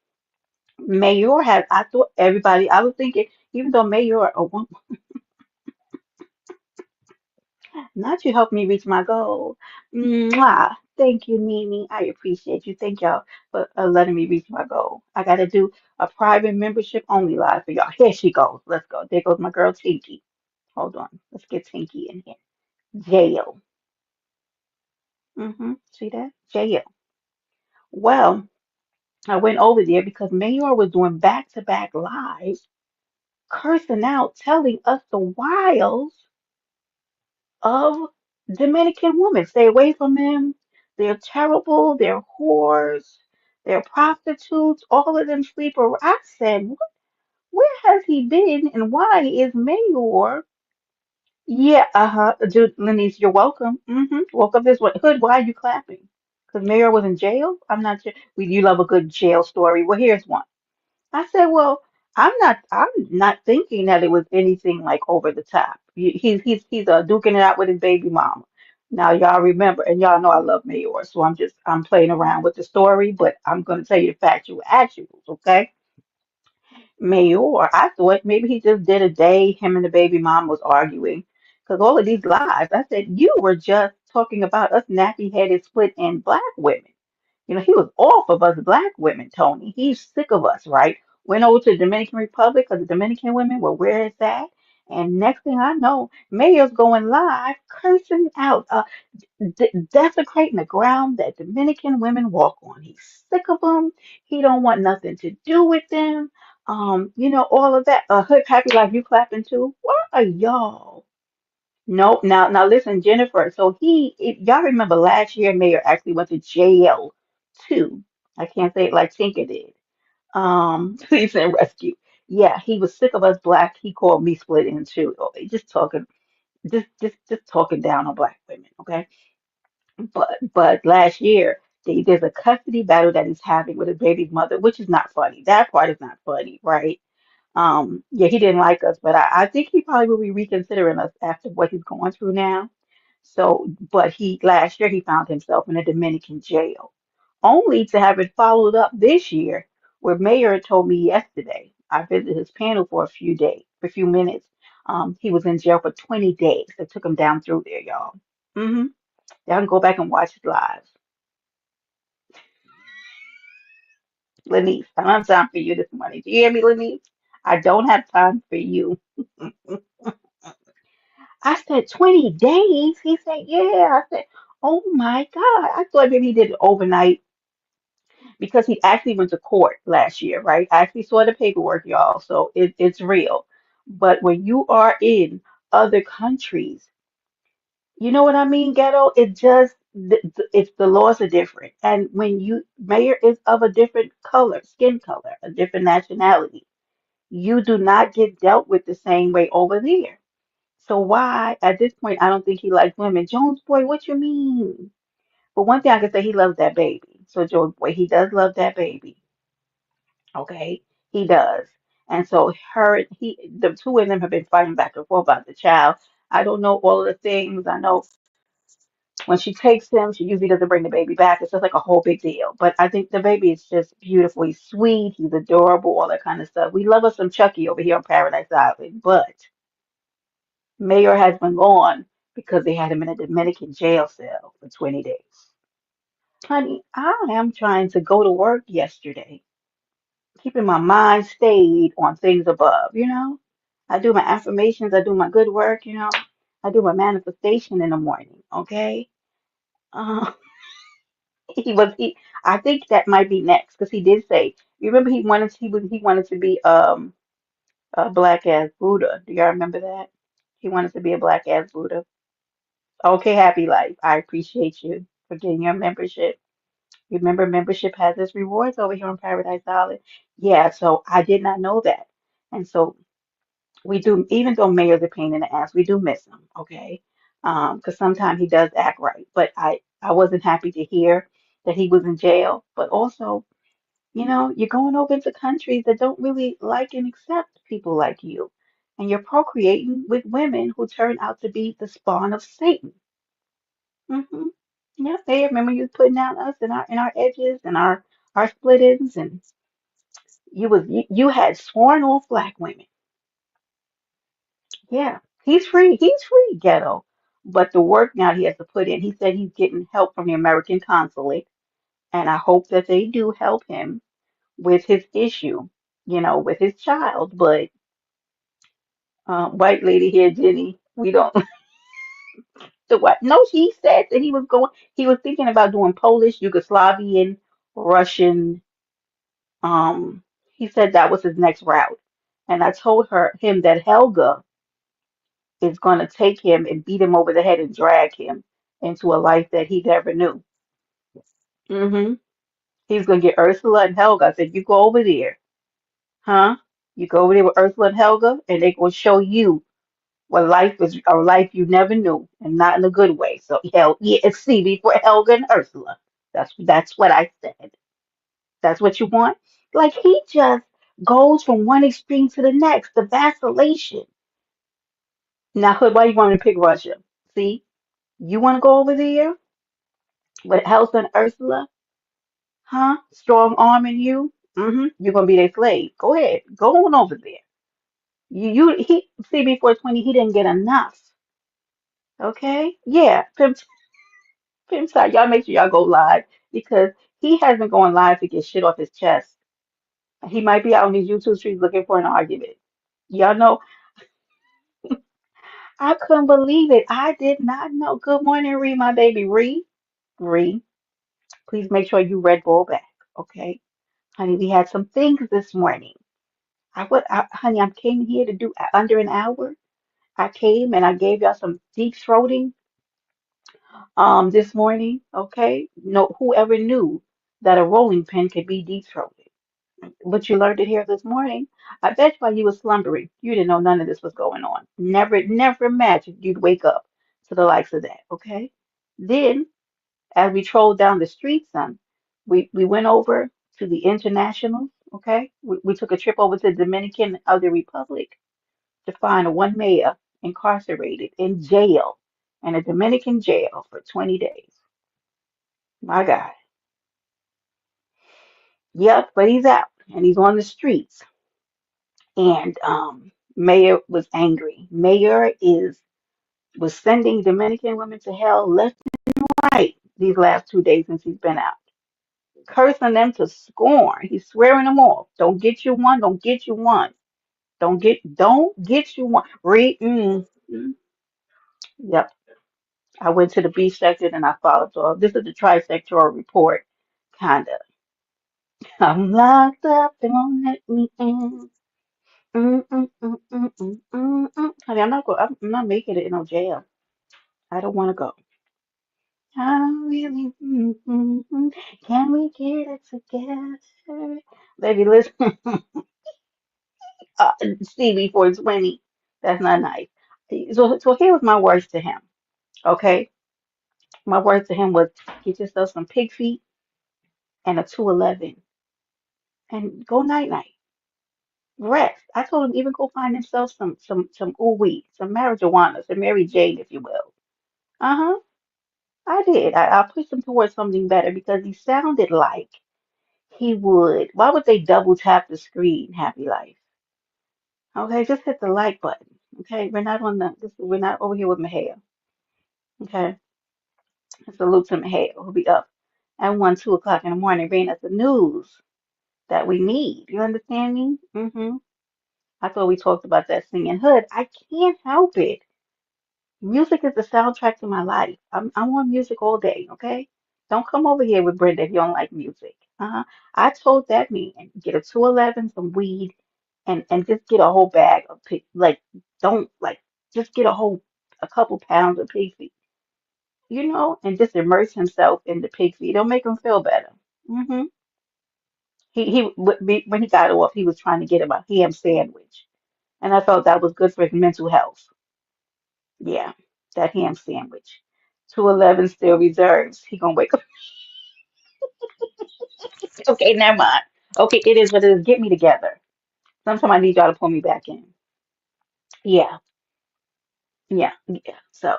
Mayor has, I thought everybody, I was thinking, even though Mayor, not you helped me reach my goal. Mwah. Thank you, Mimi. I appreciate you. Thank y'all for letting me reach my goal. I got to do a private membership only live for y'all. Here she goes. Let's go. There goes my girl Tinky. Hold on. Let's get Tinky in here. Jail. See that? Jail. Well, I went over there because Mayor was doing back-to-back lives, cursing out, telling us the wiles of Dominican women. Stay away from them. They're terrible. They're whores. They're prostitutes. All of them sleep around. I said, where has he been and why is Mayor? Yeah, Dude, Lenise, you're welcome. Woke up this way. Hood, why are you clapping? Because Mayor was in jail? I'm not sure. Well, you love a good jail story. Well, here's one. I said, well, I'm not thinking that it was anything like over the top. He's duking it out with his baby mama. Now y'all remember, and y'all know I love Mayor, so I'm playing around with the story, but I'm gonna tell you the factual actuals, okay? Mayor, I thought maybe he just did a day. Him and the baby mom was arguing because all of these lies. I said you were just talking about us nappy-headed, split-end black women. He was off of us black women, Tony. He's sick of us, right? Went over to the Dominican Republic because the Dominican women were where it's at. And next thing I know, Mayor's going live, cursing out, desecrating the ground that Dominican women walk on. He's sick of them. He don't want nothing to do with them. All of that. Hood happy like you clapping too. What are y'all? Nope. Now listen, Jennifer. So y'all remember last year, Mayor actually went to jail too. I can't say it like Tinker did. Police and rescue. Yeah, he was sick of us black. He called me split in two. Oh, they just talking down on black women. Okay, but last year there's a custody battle that he's having with his baby's mother, which is not funny. That part is not funny, right? Yeah, he didn't like us, but I think he probably will be reconsidering us after what he's going through now. So, but last year he found himself in a Dominican jail, only to have it followed up this year, where Mayor told me yesterday. I visited his panel for a few days, for a few minutes. He was in jail for 20 days. They took him down through there, y'all. Mm-hmm. Y'all can go back and watch his lives. Lenise, I don't have time for you this morning. Do you hear me, Lenise? I don't have time for you. I said 20 days. He said, yeah. I said, oh my God. I thought maybe he did it overnight because he actually went to court last year, right? I actually saw the paperwork, y'all. So it's real. But when you are in other countries, you know what I mean, ghetto? It's the laws are different. And when mayor is of a different color, skin color, a different nationality, you do not get dealt with the same way over there. So why, at this point, I don't think he likes women. Jones boy, what you mean? But one thing I can say, he loves that baby. So Jones boy, he does love that baby. Okay, he does. And so the two of them have been fighting back and forth about the child. I don't know all of the things. I know when she takes him, she usually doesn't bring the baby back. It's just like a whole big deal. But I think the baby is just beautiful. He's sweet. He's adorable. All that kind of stuff. We love us some Chucky over here on Paradise Island, but Mayor has been gone because they had him in a Dominican jail cell for 20 days. Honey, I am trying to go to work yesterday, keeping my mind stayed on things above. I do my affirmations, I do my good work. I do my manifestation in the morning, okay? Uh, I think that might be next because he did say, you remember he wanted to be a black ass Buddha. Do y'all remember that? He wanted to be a black ass Buddha. Okay, Happy Life. I appreciate you for getting your membership. Remember, membership has its rewards over here on Paradise Island. Yeah, so I did not know that. And so we do, even though Mayor's a pain in the ass, we do miss him, okay? Because sometimes he does act right. But I wasn't happy to hear that he was in jail. But also, you're going over into countries that don't really like and accept people like you. And you're procreating with women who turn out to be the spawn of Satan. Hmm. Yeah, they remember you putting down us in our edges and our split ends, and you had sworn off black women. Yeah, he's free. He's free, ghetto. But the work now he has to put in. He said he's getting help from the American consulate, and I hope that they do help him with his issue, with his child. But white lady here, Jenny, we don't. The what? No, she said that he was thinking about doing Polish, Yugoslavian, Russian. Um, he said that was his next route. And I told him that Helga is going to take him and beat him over the head and drag him into a life that he never knew. Hmm. He's going to get Ursula and Helga. I said, you go over there, huh? You go over there with Ursula and Helga, and they going to show you what life is, a life you never knew, and not in a good way. So, hell, yeah, it's CV for Helga and Ursula. That's what I said. That's what you want? Like, he just goes from one extreme to the next, the vacillation. Now, why you want me to pick Russia? See, you want to go over there with Elsa and Ursula, huh? Strong arming you. You're gonna be their slave. Go ahead, go on over there. He see before 20, he didn't get enough. Okay, yeah, Pimp side, y'all make sure y'all go live because he has been going live to get shit off his chest. He might be out on these YouTube streets looking for an argument. Y'all know, I couldn't believe it. I did not know. Good morning, Ree, my baby Ree, please make sure you Red Bull back, okay? Honey, we had some things this morning. Honey, I came here to do under an hour. I came and I gave y'all some deep throating this morning, okay? No, whoever knew that a rolling pin could be deep throated. But you learned it here this morning. I bet while you were slumbering, you didn't know none of this was going on. Never imagined you'd wake up to the likes of that, okay? Then, as we trolled down the street, son, we went over to the international, okay? We took a trip over to the Dominican of the Republic to find one mayor incarcerated in jail, in a Dominican jail for 20 days. My God. Yep, but he's out and he's on the streets. And Mayor was angry. Mayor is was sending Dominican women to hell left and right these last 2 days since he's been out. Cursing them to scorn. He's swearing them off. Don't get you one, don't get you one. Don't get you one. Read Yep. I went to the beach section and I followed all. This is the trisectoral report, kinda. I'm locked up, they won't let me in. Honey, I'm not making it in no jail. I don't want to go. I really, can we get it together? Baby, listen, Stevie 420. That's not nice. So here was my words to him, okay? My words to him was get yourself some pig feet and a 211 and go night night. Rest. I told him even go find himself some ooh wee, some marijuana, some Mary Jane, if you will. Uh-huh. I did. I pushed him towards something better because he sounded like he would. Why would they double tap the screen, Happy Life? Okay, just hit the like button. Okay, we're not over here with Maheo. Okay, salute to Maheo. He'll be up at 2 o'clock in the morning, bringing us the news that we need. You understand me? I thought we talked about that singing hood. I can't help it. Music is the soundtrack to my life. I'm on music all day, okay? Don't come over here with Brenda if you don't like music. I told that man, get a 211, some weed, and just get a whole bag of pig. Like, don't like, just get a couple pounds of pig feet, and just immerse himself in the pig feet. It'll make him feel better. hmm when he got off, he was trying to get him a ham sandwich, and I felt that was good for his mental health. Yeah, that ham sandwich. 211 still reserves. He gonna wake up. Okay, never mind. Okay, it is what it is. Get me together. Sometime I need y'all to pull me back in. Yeah, yeah. So,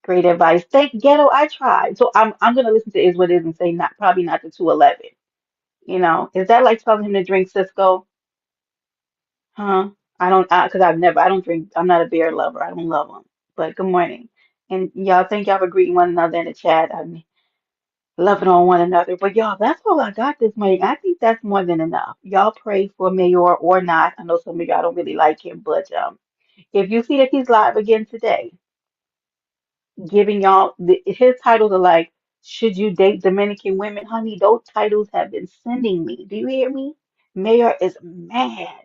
great advice. Thank Ghetto. I tried. So I'm gonna listen to is what it is and say not probably not the 211. Is that like telling him to drink Cisco? Huh? I don't, because I don't drink. I'm not a beer lover. I don't love them. But good morning, and y'all. Thank y'all for greeting one another in the chat. Loving on one another. But y'all, that's all I got this morning. I think that's more than enough. Y'all pray for Mayor or not. I know some of y'all don't really like him, but if you see that he's live again today, giving y'all his titles are like Should you date Dominican women? Honey, those titles have been sending me. Do you hear me? Mayor is mad.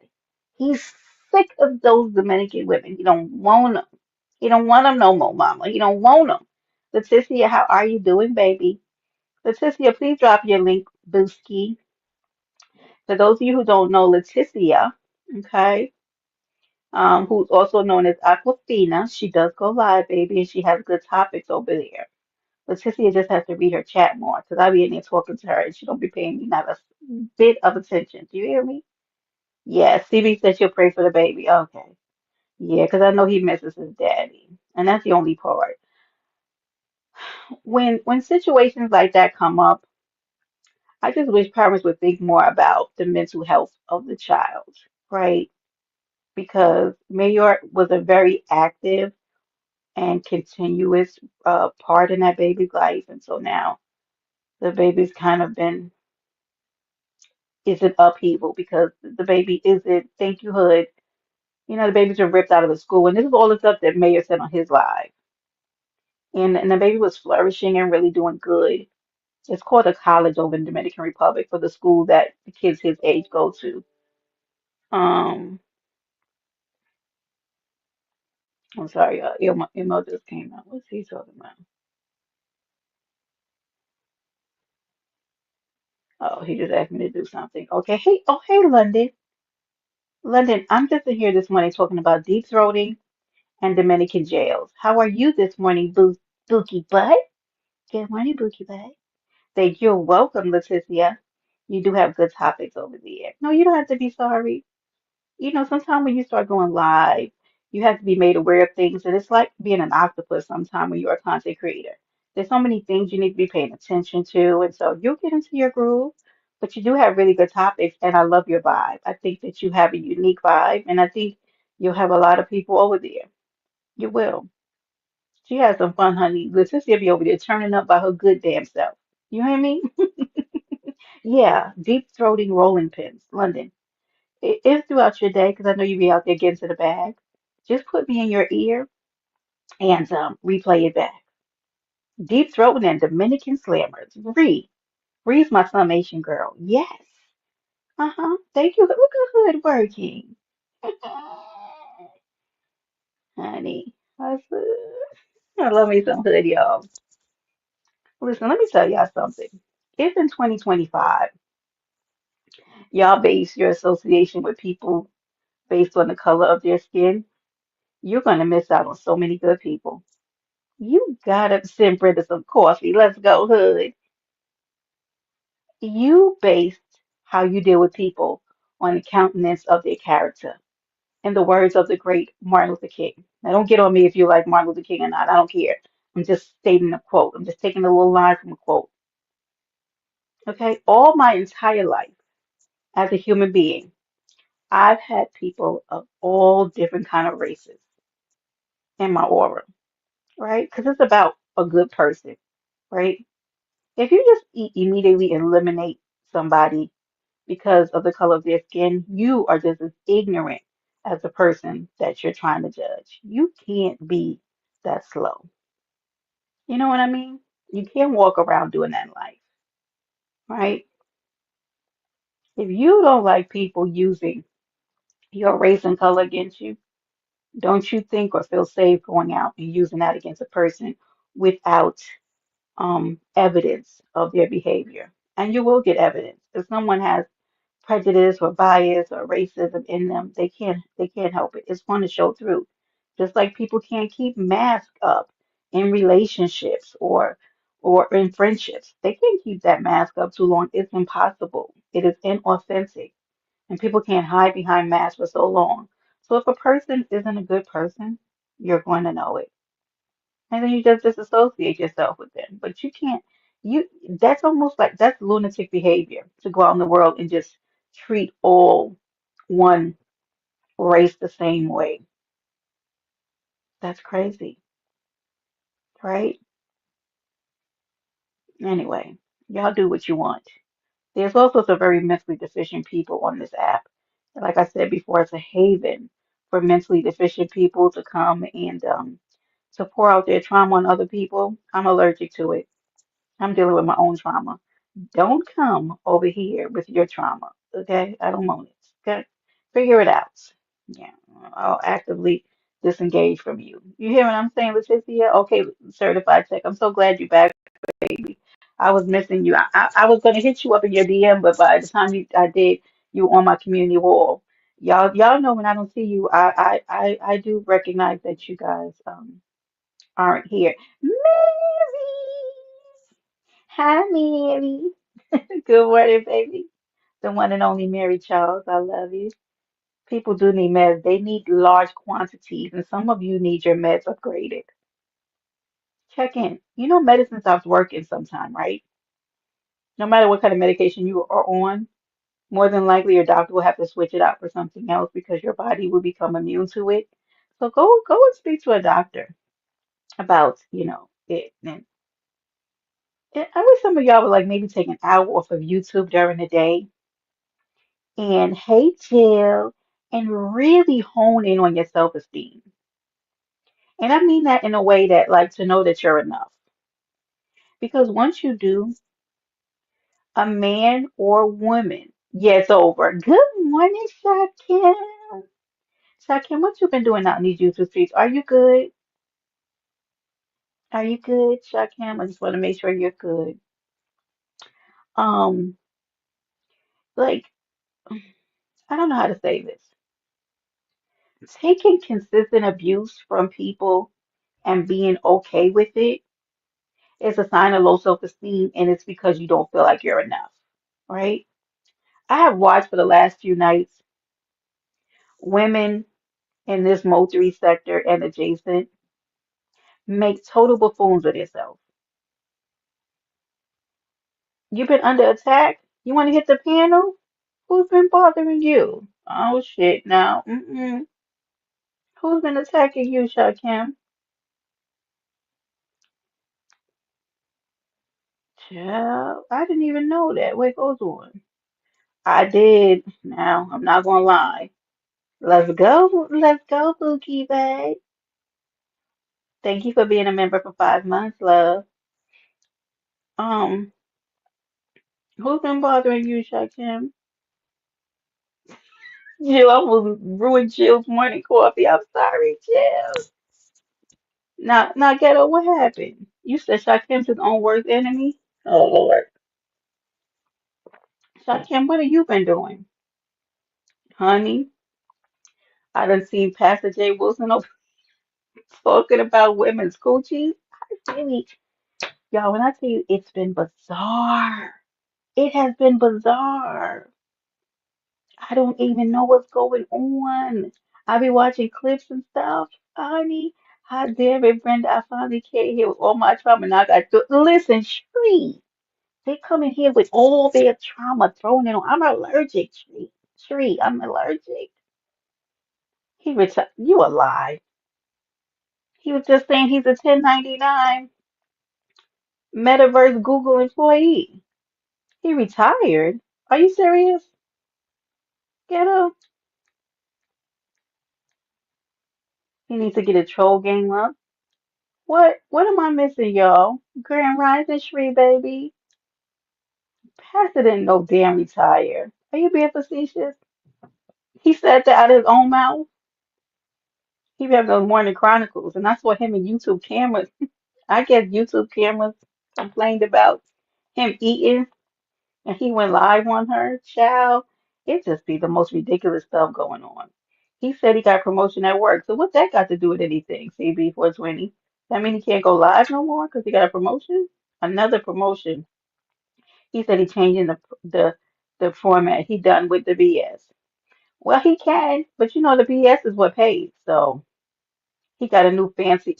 He's sick of those Dominican women. He don't want them. He don't want them no more, mama. He don't want them. Leticia, how are you doing, baby? Leticia, please drop your link, Booski. For those of you who don't know Leticia, okay, who's also known as Aquafina, she does go live, baby, and she has good topics over there. Leticia just has to read her chat more because I be in there talking to her and she don't be paying me not a bit of attention. Do you hear me? Yeah, CB said she'll pray for the baby. Okay. Yeah, because I know he misses his daddy. And that's the only part. When situations like that come up, I just wish parents would think more about the mental health of the child, right? Because Mayor was a very active and continuous part in that baby's life. And so now the baby's kind of been is an upheaval because the baby isn't, thank you, Hood. You know, the babies are ripped out of the school. And this is all the stuff that Mayor said on his live. And the baby was flourishing and really doing good. It's called a college over in Dominican Republic for the school that the kids his age go to. Um, I'm sorry, Imo just came out. What's he talking about? Oh, he just asked me to do something. Okay, hey, oh, hey, London. London, I'm just in here this morning talking about deep throating and Dominican jails. How are you this morning, Bookie Butt? Good morning, Bookie Butt. Thank you. Welcome, Leticia. You do have good topics over there. No, you don't have to be sorry. You know, sometimes when you start going live, you have to be made aware of things. And it's like being an octopus sometime when you're a content creator. There's so many things you need to be paying attention to. And so you'll get into your groove, but you do have really good topics. And I love your vibe. I think that you have a unique vibe. And I think you'll have a lot of people over there. You will. She has some fun, honey. Leticia be over there turning up by her good damn self. You hear me? Yeah, deep throating rolling pins, London. If throughout your day, because I know you be out there getting to the bag, just put me in your ear and replay it back. Deep throating and Dominican slammers. Ree's my summation girl. Yes. Uh-huh. Thank you. Look at Hood working. Honey. I love me some Hood, y'all. Listen, let me tell y'all something. If in 2025 y'all base your association with people based on the color of their skin, you're gonna miss out on so many good people. You gotta send Brenda some coffee. Let's go, Hood. You based how you deal with people on the countenance of their character. In the words of the great Martin Luther King. Now, don't get on me if you like Martin Luther King or not. I don't care. I'm just stating a quote. I'm just taking a little line from a quote. Okay? All my entire life as a human being, I've had people of all different kind of races in my aura, right? Because it's about a good person, right? If you just immediately eliminate somebody because of the color of their skin, you are just as ignorant as the person that you're trying to judge. You can't be that slow. You know what I mean? You can't walk around doing that in life, right? If you don't like people using your race and color against you, don't you think or feel safe going out and using that against a person without evidence of their behavior? And you will get evidence. If someone has prejudice or bias or racism in them, they can't help it. It's going to show through. Just like people can't keep mask up in relationships or in friendships. They can't keep that mask up too long. It's impossible. It is inauthentic. And people can't hide behind masks for so long. So if a person isn't a good person, you're going to know it. And then you just disassociate yourself with them. But you can't, you that's almost like that's lunatic behavior to go out in the world and just treat all one race the same way. That's crazy, right? Anyway, y'all do what you want. There's also some very mentally deficient people on this app. Like I said before, it's a haven for mentally deficient people to come and to pour out their trauma on other people. I'm allergic to it. I'm dealing with my own trauma. Don't come over here with your trauma, okay? I don't want it, okay? Figure it out. Yeah, I'll actively disengage from you. You hear what I'm saying, Leticia? Okay, certified tech. I'm so glad you're back, baby. I was missing you. I was gonna hit you up in your DM, but by the time I did, you were on my community wall. Y'all know when I don't see you, I do recognize that you guys aren't here. Mary, hi Mary. Good morning, baby. The one and only Mary Charles. I love you. People do need meds. They need large quantities, and some of you need your meds upgraded. Check in. You know, medicine stops working sometime, right? No matter what kind of medication you are on, more than likely your doctor will have to switch it out for something else because your body will become immune to it. So go and speak to a doctor about, it. And I wish some of y'all would like maybe take an hour off of YouTube during the day and hey Jill and really hone in on your self-esteem. And I mean that in a way that like to know that you're enough. Because once you do, a man or woman gets over. Good morning, Shakim. Shakim, what you been doing out in these YouTube streets? Are you good? Are you good, Shakim? I just want to make sure you're good. Um, like, I don't know how to say this. Taking consistent abuse from people and being okay with it is a sign of low self-esteem, and it's because you don't feel like you're enough, right? I have watched for the last few nights women in this multi sector and adjacent make total buffoons of themselves. You've been under attack? You want to hit the panel? Who's been bothering you? Oh shit, now. Who's been attacking you, Shakim? Child, I didn't even know that. Wait, hold on. I did. Now, I'm not gonna lie. Let's go, Bookie Bay. Thank you for being a member for 5 months, love. Um, who's been bothering you, Shakim? Jill, I almost ruined Jill's morning coffee. I'm sorry, Jill. Now, Ghetto, what happened? You said Shakim's his own worst enemy? Oh, Lord. Shakim, what have you been doing? Honey, I done seen Pastor J. Wilson over talking about women's coochies. I really, y'all, when I tell you it's been bizarre, it has been bizarre. I don't even know what's going on. I be watching clips and stuff. Honey, how dare it, Brenda? I finally came here with all my trauma. Now I got to listen, Shree. They come in here with all their trauma thrown in. I'm allergic, Shree. Shree, I'm allergic. He retired. You a lie. He was just saying he's a 1099 Metaverse Google employee. He retired. Are you serious? Get up. He needs to get a troll game up. What am I missing, y'all? Grand Rising Shree, baby. Pastor didn't no damn retire. Are you being facetious? He said that out of his own mouth. He be having those morning chronicles, and that's what him and YouTube cameras. I guess YouTube cameras complained about him eating, and he went live on her. Child, it just be the most ridiculous stuff going on. He said he got promotion at work. So what that got to do with anything, CB420? That mean he can't go live no more because he got a promotion? Another promotion. He said he changing the format. He done with the BS. Well, he can, but you know the BS is what pays. So he got a new fancy.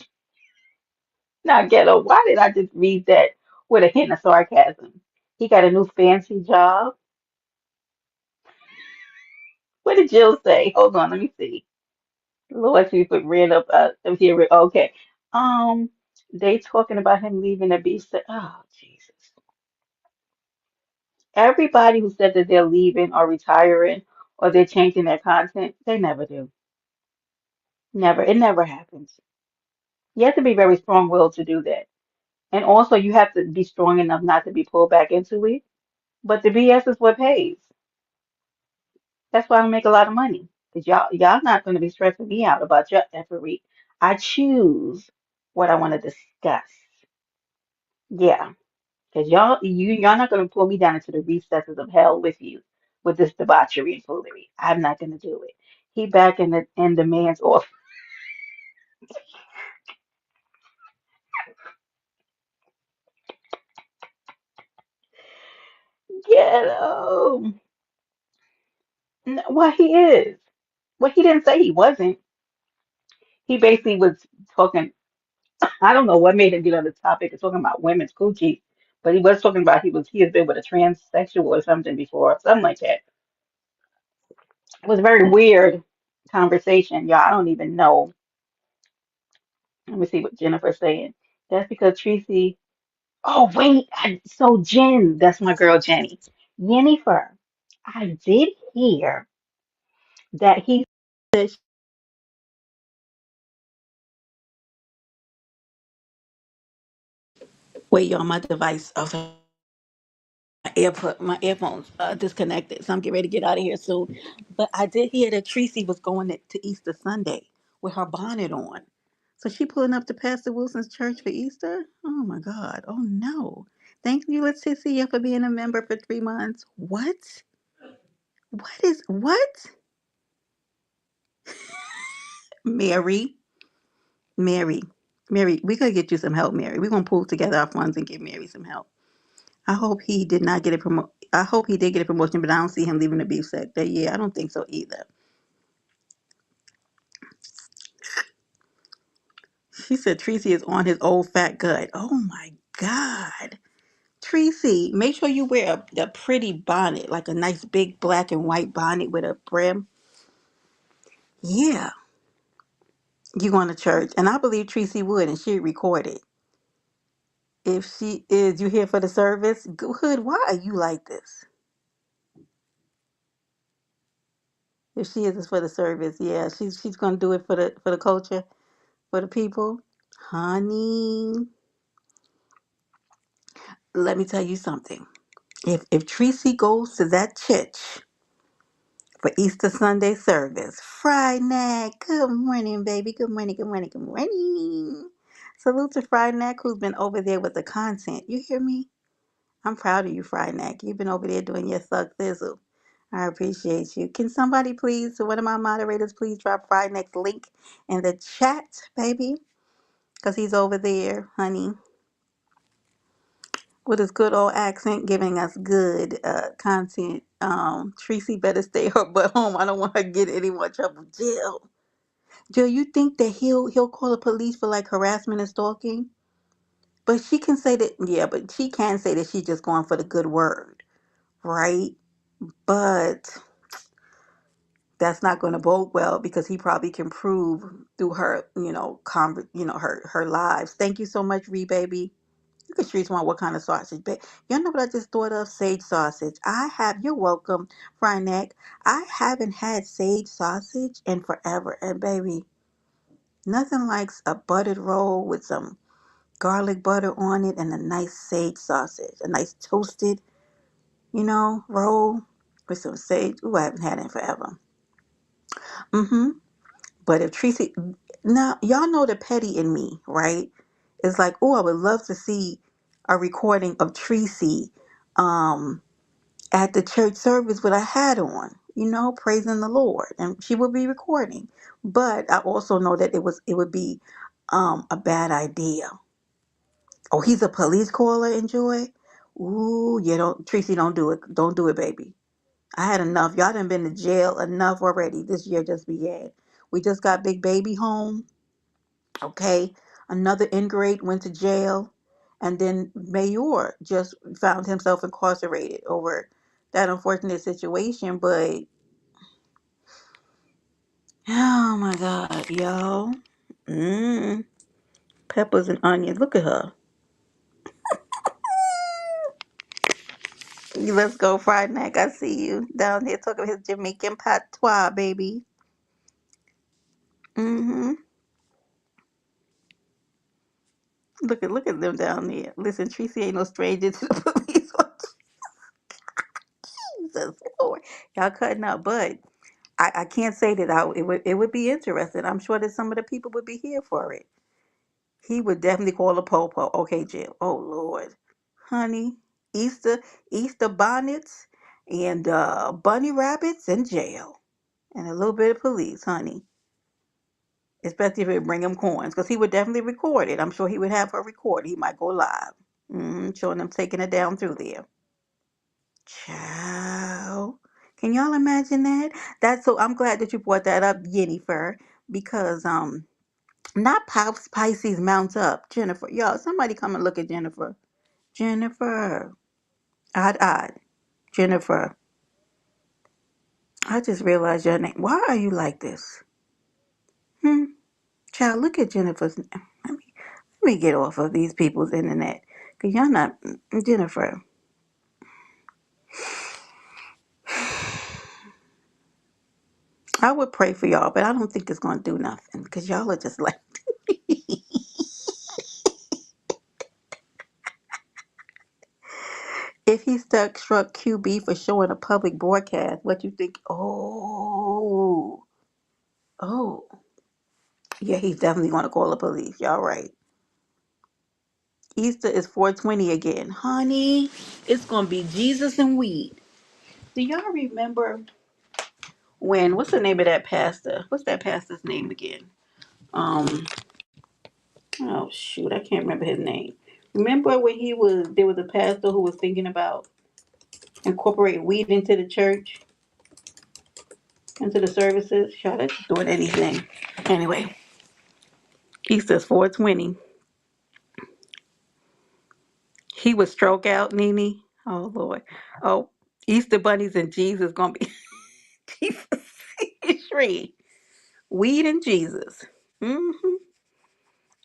Now, Ghetto, why did I just read that with a hint of sarcasm? He got a new fancy job. What did Jill say? Hold on, let me see. Lord, she put ran up here. Okay. They talking about him leaving the beach. Oh, Jesus. Everybody who said that they're leaving or retiring or they're changing their content, they never do. Never. It never happens. You have to be very strong-willed to do that. And also, you have to be strong enough not to be pulled back into it. But the BS is what pays. That's why I make a lot of money. Because y'all not going to be stressing me out about your effery. I choose what I want to discuss. Yeah. Because y'all not going to pull me down into the recesses of hell with you with this debauchery and foolery. I'm not going to do it. He back in the man's off. Ghetto. Well, he is. Well, he didn't say he wasn't. He basically was talking. I don't know what made him get on the topic of talking about women's coochie, but he was talking about he has been with a transsexual or something before, something like that. It was a very weird conversation, y'all. I don't even know. Let me see what Jennifer's saying. That's because Tracy. Oh wait, so Jen, that's my girl Jenny. Jennifer, I did hear that he said. Wait, y'all, my device of my earphones disconnected, so I'm getting ready to get out of here soon. But I did hear that Tracy was going to Easter Sunday with her bonnet on. So she pulling up to Pastor Wilson's church for Easter? Oh my God. Oh no. Thank you, Leticia, for being a member for 3 months. What? What? Mary, Mary, Mary, we gotta get you some help, Mary. We're gonna pull together our funds and give Mary some help. I hope he did not get a promotion. I hope he did get a promotion, but I don't see him leaving the beef sector. Yeah, I don't think so either. She said Tracy is on his old fat gut. Oh my God. Tracy, make sure you wear a pretty bonnet, like a nice big black and white bonnet with a brim. Yeah, you going to church. And I believe Tracy would, and she'd record it. If she is, you here for the service? Good, why are you like this? If she is, it's for the service. Yeah, she's gonna do it for the culture, for the people. Honey, let me tell you something. If Tracy goes to that church for Easter Sunday service, Friday night, good morning, baby. Good morning, good morning, good morning. Salute to Friday Neck, who's been over there with the content. You hear me? I'm proud of you, Friday Neck. You've been over there doing your thug thizzle. I appreciate you. Can somebody please, one of my moderators, please drop Friday Neck's link in the chat, baby? Because he's over there, honey, with his good old accent, giving us good content. Tracy better stay her butt home. I don't want her to get in any more trouble. Jill, you think that he'll call the police for like harassment and stalking? But she can say that, yeah, but she can say that she's just going for the good word, right? But that's not going to bode well because he probably can prove through her, her lives. Thank you so much, Ree baby. You can choose one what kind of sausage, but y'all know what I just thought of? Sage sausage. You're welcome, Fryneck. I haven't had sage sausage in forever, and baby, nothing like a buttered roll with some garlic butter on it and a nice sage sausage, a nice toasted, roll with some sage. Ooh, I haven't had it in forever. Mm-hmm. But if Tracy, now y'all know the petty in me, right? It's like, oh, I would love to see a recording of Tracy at the church service with a hat on, praising the Lord, and she would be recording. But I also know that it would be a bad idea. Oh, he's a police caller, Enjoy. Ooh, yeah, don't Tracy, don't do it. Don't do it, baby. I had enough. Y'all done been to jail enough already. This year just began. We just got Big Baby home. Okay. Another ingrate went to jail. And then Mayor just found himself incarcerated over that unfortunate situation. But, oh my God, yo. Peppers and onions. Look at her. Let's go, Friday Night. I see you down there talking his Jamaican patois, baby. Mm-hmm. Look at them down there. Listen, Tracy ain't no stranger to the police. Jesus Lord, y'all cutting up, but I can't say that it would be interesting. I'm sure that some of the people would be here for it. He would definitely call a popo. Okay, Jill. Oh Lord, honey, Easter bonnets and bunny rabbits and jail and a little bit of police, honey. Especially if it bring him coins, because he would definitely record it. I'm sure he would have her record. He might go live, showing them taking it down through there. Ciao. Can y'all imagine that? That's so. I'm glad that you brought that up, Jennifer, because not Pops Pisces mounts up, Jennifer. Y'all, somebody come and look at Jennifer. Jennifer, odd, Jennifer. I just realized your name. Why are you like this? Child, look at Jennifer's. Let me get off of these people's internet, cause y'all not Jennifer. I would pray for y'all, but I don't think it's gonna do nothing, cause y'all are just like. If he struck QB for showing a public broadcast, what you think? Oh, yeah, he's definitely gonna call the police. Y'all right. Easter is 420 again, honey. It's gonna be Jesus and weed. Do y'all remember when? What's the name of that pastor? What's that pastor's name again? Oh shoot, I can't remember his name. Remember when there was a pastor who was thinking about incorporating weed into the church, into the services? Y'all, that's doing anything. Anyway, Easter's 420. He would stroke out, Nene. Oh Lord. Oh, Easter bunnies and Jesus gonna be Jesus. Shree. Weed and Jesus.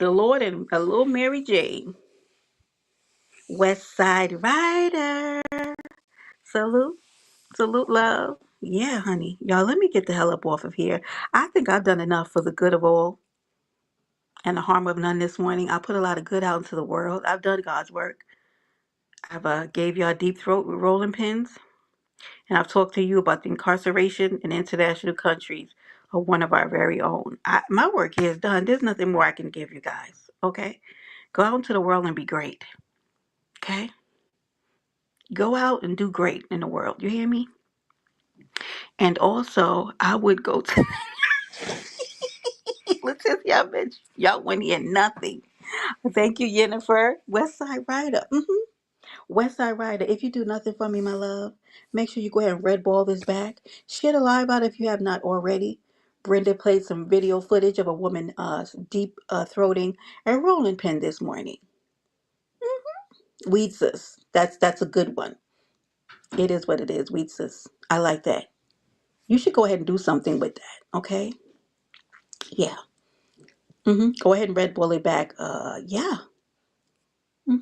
The Lord and a little Mary Jane. West Side Rider. Salute. Salute, love. Yeah, honey. Y'all, let me get the hell up off of here. I think I've done enough for the good of all and the harm of none this morning. I put a lot of good out into the world. I've done God's work. I've gave y'all deep throat with rolling pins. And I've talked to you about the incarceration in international countries of one of our very own. My work here is done. There's nothing more I can give you guys. Okay? Go out into the world and be great. Okay? Go out and do great in the world. You hear me? And also, I would go to Leticia, bitch. Y'all wouldn't hear nothing. Thank you, Jennifer. West Side Rider. West Side Rider. If you do nothing for me, my love, make sure you go ahead and red ball this back. Share the live out if you have not already. Brenda played some video footage of a woman deep throating a rolling pin this morning. Weed sis. That's a good one. It is what it is. Weed sis. I like that. You should go ahead and do something with that. Okay? Yeah. Go ahead and red ball it back. Yeah. hmm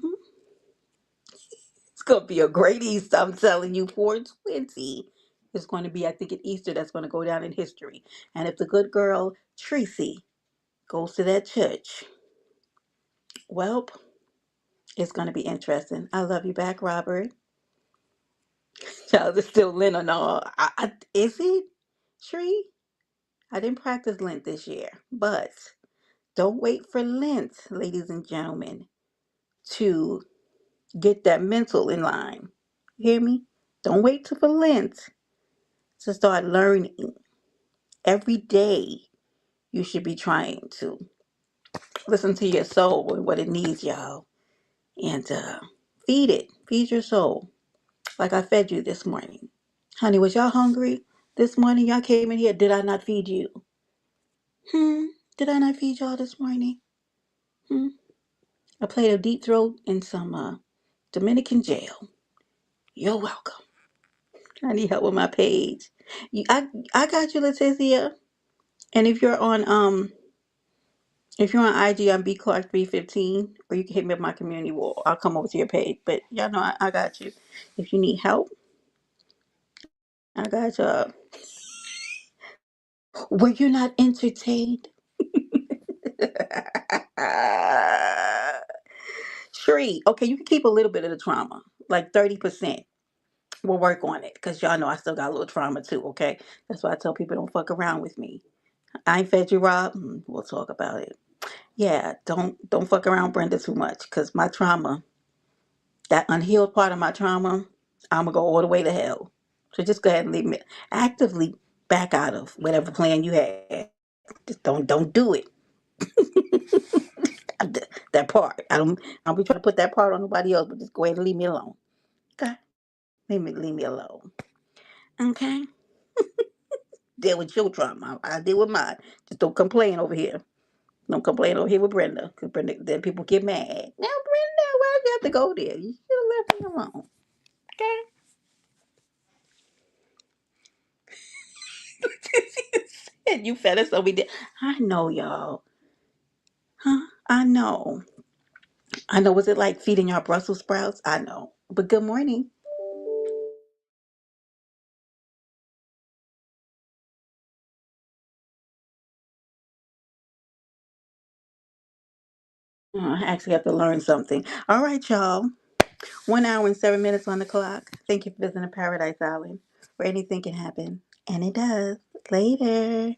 It's gonna be a great Easter. I'm telling you, 420. It's going to be, I think, an Easter that's going to go down in history. And if the good girl Tracy goes to that church, well, it's going to be interesting. I love you back, Robert. Child, it's still Lent or no? Is it, Shree? I didn't practice Lent this year, but don't wait for Lent, ladies and gentlemen, to get that mental in line. You hear me? Don't wait till for Lent to start learning. Every day you should be trying to listen to your soul and what it needs, y'all. And feed it. Feed your soul. Like I fed you this morning. Honey, was y'all hungry this morning? Y'all came in here. Did I not feed you? Did I not feed y'all this morning? A plate of deep throat and some Dominican jail. You're welcome. I need help with my page. I got you, Leticia. And if you're on IG, I'm B Clark 315, or you can hit me up my community wall. I'll come over to your page. But y'all know I got you. If you need help, I got you. Were you not entertained?
Tree. Okay, you can keep a little bit of the trauma, like 30%. We'll work on it because y'all know I still got a little trauma too. Okay, that's why I tell people don't fuck around with me. I ain't fed you, Rob. We'll talk about it. Yeah, don't fuck around Brenda too much because my trauma, that unhealed part of my trauma, I'm gonna go all the way to hell. So just go ahead and leave me actively back out of whatever plan you had. Just don't do it. That part. I'll be trying to put that part on nobody else, but just go ahead and leave me alone. Okay? Leave me alone. Okay? Deal with your trauma. I deal with mine. Just don't complain over here. Don't complain over here with Brenda. Because Brenda, then people get mad. Now, Brenda, why you have to go there? You should have left me alone. Okay? And you fed us over there. I know, y'all. Huh? I know. I know. Was it like feeding y'all Brussels sprouts? I know. But good morning. I actually have to learn something. All right, y'all. 1 hour and 7 minutes on the clock. Thank you for visiting Paradise Island, where anything can happen. And it does. Later.